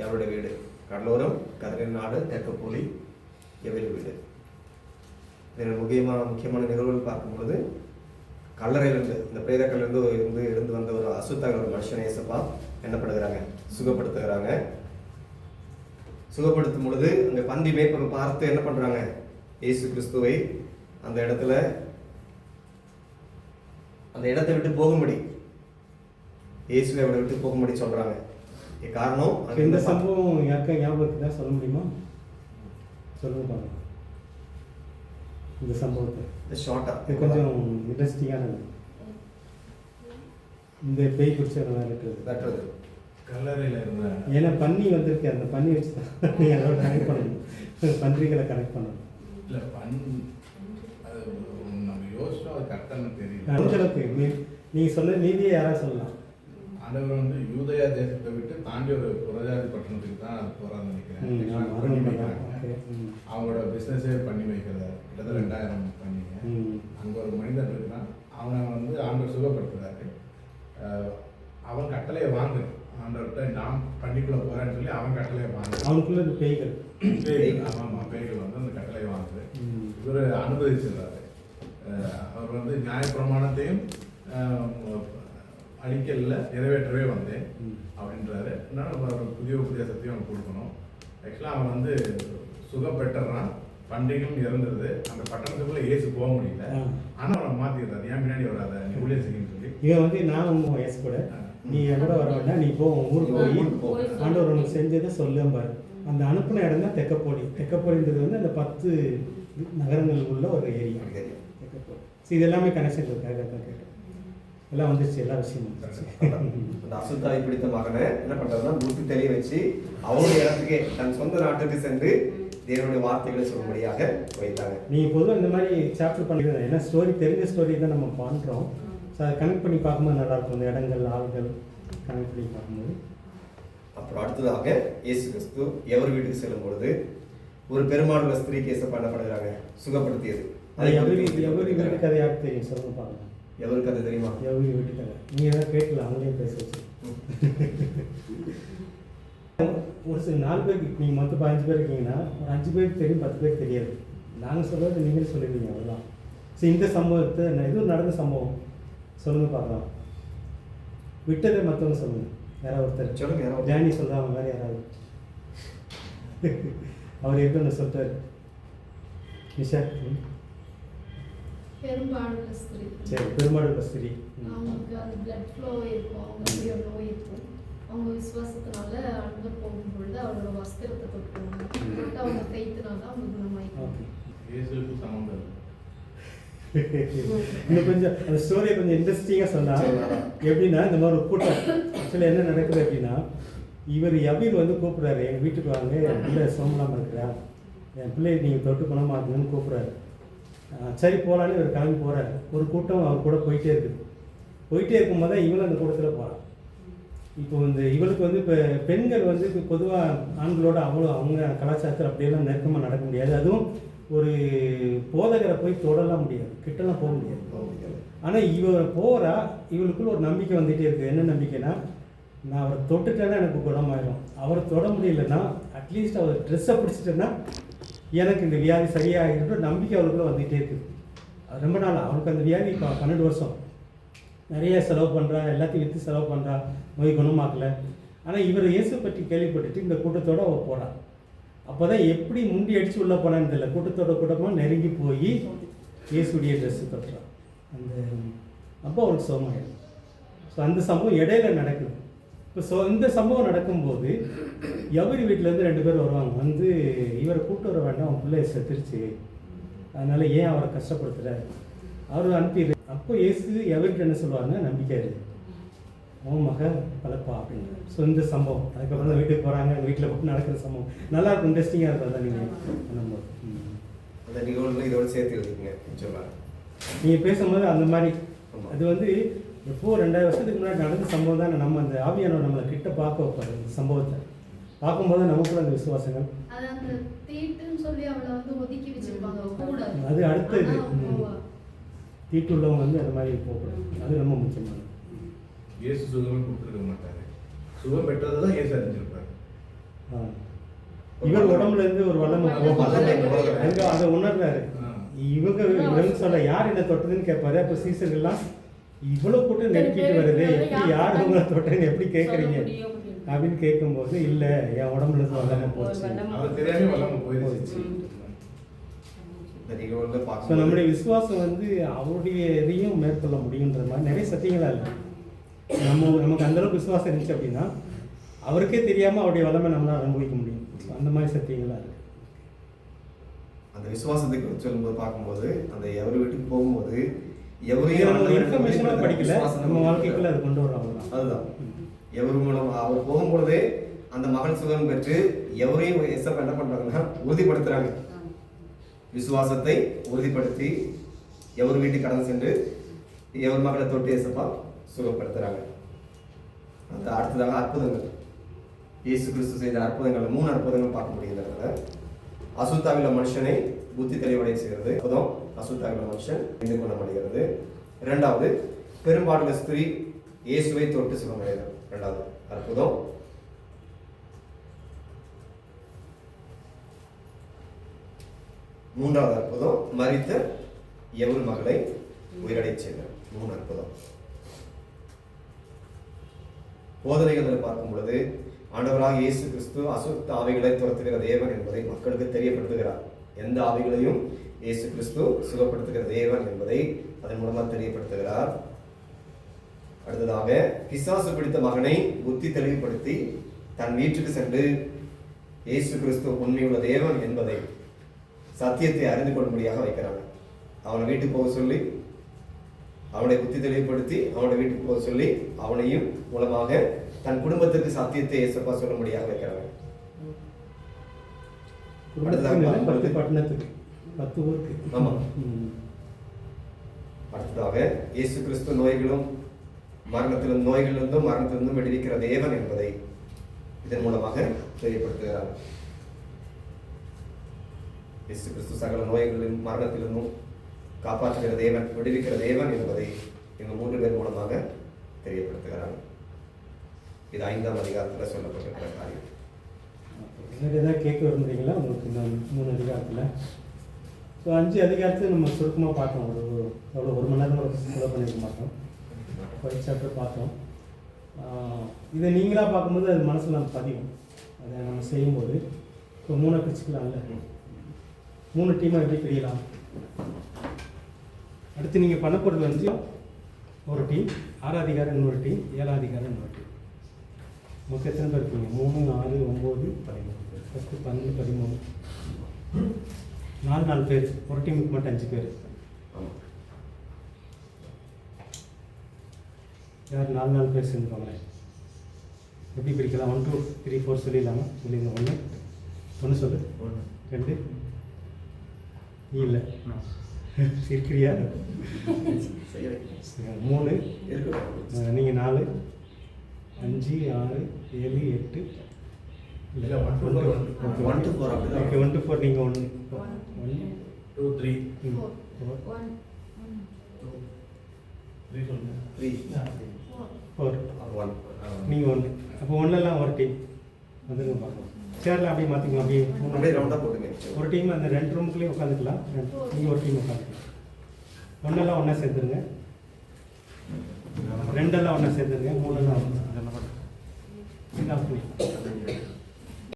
எவருடைய வீடு கடலோரம் கதிரின் நாடு தெக்கப்போலி எவரு வீடு. இதில் முக்கியமான நிகழ்வுகள் பார்க்கும்பொழுது கல்லறையிலிருந்து இந்த பிரேத கல்லிருந்து இருந்து வந்த ஒரு அசுத்தங்கள் ஒரு மனுஷனை ஏசப்பா என்ன பண்ணுகிறாங்க, சுகப்படுத்துகிறாங்க. சுகப்படுத்தும் பொழுது அங்கே பந்தி மேய்ப்பர் பார்த்து என்ன பண்ணுறாங்க, இயேசு கிறிஸ்துவை அந்த இடத்தை விட்டு போகும்படி இயேசுவை அவரை விட்டு போகும்படி சொல்கிறாங்க. காரணம் இந்த சம்பவம் யாருக்கா ஞாபகத்துக்கு தான் சொல்ல முடியுமா? சொல்லுங்க பாருங்க இந்த சம்பவத்தை ஷார்ட்டாக கொஞ்சம் இன்ட்ரெஸ்டிங்கானது. இந்த பேய் குடிச்சவங்க வெட்டுறது கல்லறையில் இருந்த ஏன்னா பன்னி வந்திருக்கு, அந்த பன்னி வச்சு தான் நீங்கள் அதோட கனெக்ட் பண்ணணும், பன்றிகளை கனெக்ட் பண்ணணும். இல்லை அது நம்ம யோசிச்சோம், அது கரெக்டானு தெரியல. அந்த அளவுக்கு நீங்கள் சொன்ன நீதியை யாராவது சொல்லலாம். ஆண்டவர் வந்து யூதயா தேசத்தை விட்டு தாண்டி ஒரு புறஜாதி பட்டணத்துக்கு தான் போறான்னு நினைக்கிறேன். அவங்களோட பிஸ்னஸே பண்ணி வைக்கிறத கிட்டத்தட்ட 2000 பண்ணிங்க. அங்கே ஒரு மனிதன் இருக்கிறான், அவனை வந்து ஆண்டவர் சுகப்படுத்துறாரு. அவன் கட்டளையை வாங்குறான், ஆண்டவர்கிட்ட நான் பண்ணிக்குள்ள போறேன்னு சொல்லி அவன் கட்டளையை வாங்குறான். அவனுக்குள்ள பேய்கள் ஆமாம் பேய்கள் வந்து அந்த கட்டளையை வாங்குது. இவர் அனுபவிச்சிடுறாரு. அவர் வந்து நியாயப்பிரமாணத்தையும் அடிக்கல்ல நிறைவேற்றவே வந்தேன் அப்படின்றாரு. அதனால புதிய சத்தியம் கொடுக்கணும். ஆக்சுவலாக அவன் வந்து சுகம் பெற்றுறான், பண்டிகையும் இறந்துருது. அந்த பட்டணத்துக்குள்ள ஏசு போக முடியல, ஆனால் அவனை மாற்றிடுறாரு. ஏன் பின்னாடி வராத, நீ உள்ளே செய்யன்னு சொல்லி. இவன் வந்து நான் உங்க வயசு கூட நீ என் கூட வர வேண்டாம், நீ போ ஊருக்கு போய் ஆண்டவர் உனக்கு செஞ்சதை சொல்லும் பாரு. அந்த அனுப்பின இடம் தான் தெக்கப்போலி. தெக்கப்போலின்றது வந்து அந்த 10 நகரங்கள் உள்ள ஒரு ஏரியா தெக்கப்போலி. ஸோ இது எல்லாமே கனெக்ஷன் இருக்காங்க தான் கேட்டேன். எல்லாம் வந்துருச்சு, எல்லா விஷயமும். அந்த அசுத்தாவை பிடித்த மகனை என்ன பண்றதுன்னா புத்தி தெளிய வச்சு அவங்களுடைய இடத்துக்கே தன் சொந்த நாட்டுக்கு சென்று தேவனுடைய வார்த்தைகளை சொல்லும்படியாக வைத்தாங்க. நீங்கள் பொதுவாக இந்த மாதிரி சாப்டர் பண்ணிக்கிறேன், ஏன்னா ஸ்டோரி தெரிஞ்ச ஸ்டோரி தான் நம்ம பண்ணுறோம். ஸோ அதை கனெக்ட் பண்ணி பார்க்கும்போது நல்லாயிருக்கும், இந்த இடங்கள் ஆள்கள் கனெக்ட் பண்ணி பார்க்கும்போது. அப்புறம் அடுத்ததாக இயேசு கிறிஸ்து எவர் வீட்டுக்கு செல்லும் பொழுது ஒரு பெருமாளுள்ள ஸ்திரீ கேச பண்ணப்படுகிறாங்க, சுகப்படுத்தியது. எவரி வீட்டு கதை யாருக்கு தெரியும் சொல்லுங்க பார்க்கலாம். எவருக்கு அது தெரியுமா? எவரி வீட்டு கதை நீங்கள் எதாவது கேட்கல, அவங்களே பேச வச்சு. ஒரு சில 4 பேருக்கு நீங்கள் மொத்தம் 15 பேர் இருக்கீங்கன்னா ஒரு 5 பேருக்கு தெரியும், 10 பேருக்கு தெரியாது. நாங்கள் சொல்கிறது நீங்களே சொல்லிடுவீங்க, அவ்வளோதான். சரி, இந்த சம்பவத்தை இது நடந்த சம்பவம் சொல்லுங்கள் பார்க்கலாம். விட்டதே மற்றவங்க சொல்லுங்கள், யாராவது ஒருத்தர் சொல்லுங்க. ஜானி சொல்கிறாங்க, வேறு யாராவது அவர் எப்படி சொல்லிட்டாரு நிஷா? பெரும்பாடுள்ள ஸ்திரீ. சரி, பெரும்பாடுள்ள ஸ்திரீ. அவங்களுக்கு அந்த பிளட் ஃப்ளோ இருக்கும், அவங்களுக்கு ஒரு நோய் இருக்கும். அவங்க விசுவாசத்தினால அழுது போகும்பொழுது அவரோட வஸ்திரத்தை தொட்டுவாங்க. தொட்டு அவங்க கைத்தினால அவங்க குணமாயிக்கும். இயேசுவுக்கு சமம். இன்னும் கொஞ்சம் அந்த ஸ்டோரியை கொஞ்சம் இன்ட்ரெஸ்டிங்காக சொன்னால் எப்படின்னா, இந்த மாதிரி ஒரு கூட்டம் ஆக்சுவலாக என்ன நடக்குது அப்படின்னா, இவர் யபீர் வந்து கூப்பிட்றாரு, எங்கள் வீட்டுக்கு வாங்க, என் பிள்ளை சோமலாமல் இருக்கிறா, என் பிள்ளை நீங்கள் தொட்டு குணமாக்குங்கன்னு கூப்பிட்றாரு. சரி போகலான்னு இவர் கிளம்பி போகிறாரு. ஒரு கூட்டம் அவர் கூட போயிட்டே இருக்கும்போது தான் இவளும் அந்த கூட்டத்தில் போகிறான். இப்போ இவளுக்கு வந்து இப்போ பெண்கள் வந்து இப்போ பொதுவாக ஆண்களோட அவங்க கலாச்சாரத்தில் அப்படியெல்லாம் நெருக்கமாக நடக்க முடியாது. அதுவும் ஒரு போதகரை போய் தொடலாம் முடியாது, கிட்டலாம் போக முடியாது. ஆனால் இவர் போகிறா, இவளுக்குள்ள ஒரு நம்பிக்கை வந்துகிட்டே இருக்குது. என்ன நம்பிக்கைன்னா, நான் அவரை தொட்டுட்டேன்னா எனக்கு குணமாயிடும், அவரை தொட முடியலன்னா அட்லீஸ்ட் அவர் ட்ரெஸ்ஸை பிடிச்சிட்டேன்னா எனக்கு இந்த வியாதி சரியாகின்ற நம்பிக்கை அவளுக்குள்ள வந்துகிட்டே இருக்குது. அது ரொம்ப நாள் அவளுக்கு அந்த வியாதி 12 வருஷம் நிறைய செலவு பண்ணுறா, எல்லாத்தையும் விற்று செலவு பண்ணுறா, நோய் குணமாக்கலை. ஆனால் இவர் இயேசு பற்றி கேள்விப்பட்டுட்டு இந்த கூட்டத்தோடு அவள் போகிறான். அப்போ தான் எப்படி முண்டி அடித்து உள்ளே போனான்னு தெரியல, கூட்டமாக நெருங்கி போய் இயேசுடைய ட்ரெஸ்ஸு தொட்டுறான். அப்போ அவளுக்கு சோகமாயிடும். ஸோ அந்த சம்பவம் இடையில நடக்குது. இப்போ இந்த சம்பவம் நடக்கும்போது எவரி வீட்டிலேருந்து 2 பேர் வருவாங்க, இவரை கூப்பிட்டு வர வேண்டாம், அவன் பிள்ளை செத்துருச்சு, அதனால் ஏன் அவரை கஷ்டப்படுத்துகிறார், அவர் அனுப்பிடு. அப்போ இயேசு எவர்கிட்ட என்ன சொல்லுவாங்க, நம்பிக்கை இருக்குது, அவன் மகன் பழப்பா அப்படின்னு. ஸோ இந்த சம்பவம் அதுக்கப்புறம் தான் வீட்டுக்கு போகிறாங்க, வீட்டில் போட்டு நடக்கிற சம்பவம் நல்லா இருக்கும், இன்ட்ரெஸ்டிங்காக இருக்கும். அதான் நீங்கள் பண்ணும்போது அந்த நிகழ்வுகளை இதோட சேர்த்து எழுதிக்கங்க நிச்சயமாக. நீங்கள் பேசும்போது அந்த மாதிரி அது வந்து எப்போ 2000 வருஷத்துக்கு முன்னாடி நடந்த சம்பவம் தான். நம்ம அந்த ஆவியானவர் நம்மளை கிட்ட பார்க்க வைப்பாரு. இந்த சம்பவத்தை பார்க்கும்போது நமக்குள்ள அந்த விசுவாசங்கள் அது அந்த தீட்டுன்னு சொல்லி அவளை வந்து ஒதுக்கி வச்சிருப்பாங்க கூடாது. அது அடுத்தது. ஆனா போவா. தீட்டு உள்ளவங்க வந்து அந்த மாதிரி போகக்கூடாது. அது ரொம்ப முக்கியமானது. இயேசு சுகமே கொடுத்துருக்க மாட்டாரு. சுகம் பெற்றதை தான் இயேசு அறிஞ்சிருப்பாரு. இவர் உடம்புல இருந்து ஒரு வல்லமை அங்க அதை உணர்றாரு. இவங்க சொல்ல யார் என்ன தொட்டதுன்னு கேட்பாரு. அப்போ சீசர்கள்லாம் இவ்வளவு கூட்டம் நெருக்கிட்டு வருது, எப்படி யார் உங்களை தொட்டதுன்னு எப்படி கேட்குறீங்க அப்படின்னு கேட்கும்போது இல்ல என் உடம்புல இருந்து வல்லமை போச்சு. அவர் தெரியாம வல்லமை போயிருச்சு. ஸோ நம்முடைய விசுவாசம் வந்து அவருடைய இதையும் மேற்கொள்ள முடியுன்ற மாதிரி நிறைய சத்தியங்களா இல்லை. நமக்கு அந்த அளவுக்கு விசுவாசம் இருந்துச்சு அப்படின்னா அவருக்கே தெரியாம அவருடைய வல்லமை நம்மளால அனுபவிக்க முடியும். அந்த மாதிரி சத்தியங்களா இருக்கு. அந்த விசுவாசத்தை குறித்து சொல்லும்போது பார்க்கும்போது அந்த எவர் வீட்டுக்கு போகும்போது இன்ஃபர்மேஷனாக படிக்கல, நம்ம வாழ்க்கைக்குள்ள அது கொண்டு வர்றாங்க. அதுதான் எவர் மூலம் அவர் போகும்பொழுதே அந்த மகள் சுகம் பெற்று எவரையும் எஸ்எப் என்ன பண்றாங்கன்னா உறுதிப்படுத்துறாங்க. விசுவாசத்தை உறுதிப்படுத்தி எவர் வீட்டுக்கு கடந்து சென்று எவர் மகளை தொட்டு எசப்பா சுகப்படுத்துறாங்க. அந்த அடுத்ததாக அற்புதங்கள், இயேசு கிறிஸ்து செய்த அற்புதங்கள் 3 அற்புதங்கள் பார்க்க முடியுது. அசுத்தாவில மனுஷனை புத்தி தெளிவடைய செய்கிறது. அற்புதம், அசுத்தாவில மனுஷன் இந்து குணமடைகிறது. 2வது பெரும்பாடுள்ள ஸ்திரீ இயேசுவை தொட்டு சுகமடைகிறது. 2வது அற்புதம். 3வது அற்புதம் மரித்த எவர் மகளை உயிரடை செய்தார். 3 அற்புதம். போதனைகளில் பார்க்கும் பொழுது ஆண்டவராக இயேசு கிறிஸ்து அசுத்த ஆவிகளை துரத்துகிற தேவன் என்பதை மக்களுக்கு தெரியப்படுத்துகிறார். எந்த ஆவிகளையும் இயேசு கிறிஸ்து சுகப்படுத்துகிற தேவன் என்பதை அதன் மூலமாக தெரியப்படுத்துகிறார். அடுத்ததாக பிசாசு பிடித்த மகனை புத்தி தெளிவுபடுத்தி தன் வீட்டுக்கு சென்று இயேசு கிறிஸ்து உண்மையுள்ள தேவன் என்பதை சத்தியத்தை அறிந்து கொள்ளும்படியாக வைக்கிறாங்க. அவனை வீட்டுக்கு போக சொல்லி அவனை புத்தி தெளிவுபடுத்தி அவனை வீட்டுக்கு போக சொல்லி அவனையும் மூலமாக தன் குடும்பத்திற்கு சத்தியத்தை இயேசப்பா சொல்லும்படியாக வைக்கிறாங்க. அடுத்ததாக இயேசு கிறிஸ்து நோய்களிலிருந்தும் மரணத்திலிருந்தும் விடுவிக்கிற தேவன் என்பதை இதன் மூலமாக தெரியப்படுத்துகிறார். இயேசு கிறிஸ்து சகல நோய்களிலும் மரணத்திலிருந்தும் காப்பாற்றுகிற தேவன், விடுவிக்கிற தேவன் என்பதை இவங்க 3 பேர் மூலமாக தெரியப்படுத்துகிறார். இது 5ஆம் அதிகாரத்தில் சொல்லப்பட்டிருக்கிற காரியம். ஏதாவது கேட்க விரும்புறீங்களா உங்களுக்கு? இந்த 3 அதிகாரத்தில் ஸோ 5 அதிகாரத்தில் நம்ம சுருக்கமாக பார்த்தோம். அவ்வளோ 1 மணி நேரம் ஃபாலோ பண்ணியிருக்க மாட்டோம். 5 சாப்டர் பார்த்தோம். இதை நீங்களாக பார்க்கும்போது அது மனசில் நம்ம பதியும். அதை நம்ம செய்யும்போது இப்போ 3 பிரிச்சுக்கலாம்ல, 3 டீமாக எப்படி பிரியலாம். அடுத்து நீங்கள் பண்ண போகிறது வந்து ஒரு டீம், 6ஆம் அதிகாரம் இன்னொரு டீம், 7ஆம் அதிகாரம் இன்னொரு டீம். மொத்தம் எத்தனை பேர் இருக்கீங்க? 3, 4, 9, 13, 10, 12, 13, 4 பேர். ஒரு டீமுக்கு மட்டும் 5 பேர். யார் 4 பேர் சேர்ந்துருவாங்களே? எப்படி பிரிக்கலாம்? 1, 2, 3, 4 சொல்லிடலாமா? சொல்லிடுங்க. 1 சொல்லு. 2 இல்லை இருக்கிறியா? 3 நீங்கள் 4, 5, 6, 7, 8 இல்லை 1 to 4. ஓகே 1 to 4 நீங்கள் 1 2 3 4 நீங்கள் 1. அப்போ 1 ஒரு டீம் வந்துருங்க பார்க்கலாம். சேர்ல அப்படியே மாற்றிக்கலாம். அப்படியே ரவுண்டாக போட்டுங்க. ஒரு டீம் அந்த 2 ரூமுக்குள்ளேயும் உட்காந்துக்கலாம். நீங்கள் ஒரு டீம் உட்காந்துக்கலாம். 1 ஒன்றா சேர்த்துருங்க. 2 ஒன்றா சேர்த்துருங்க. 3 ஒன்றா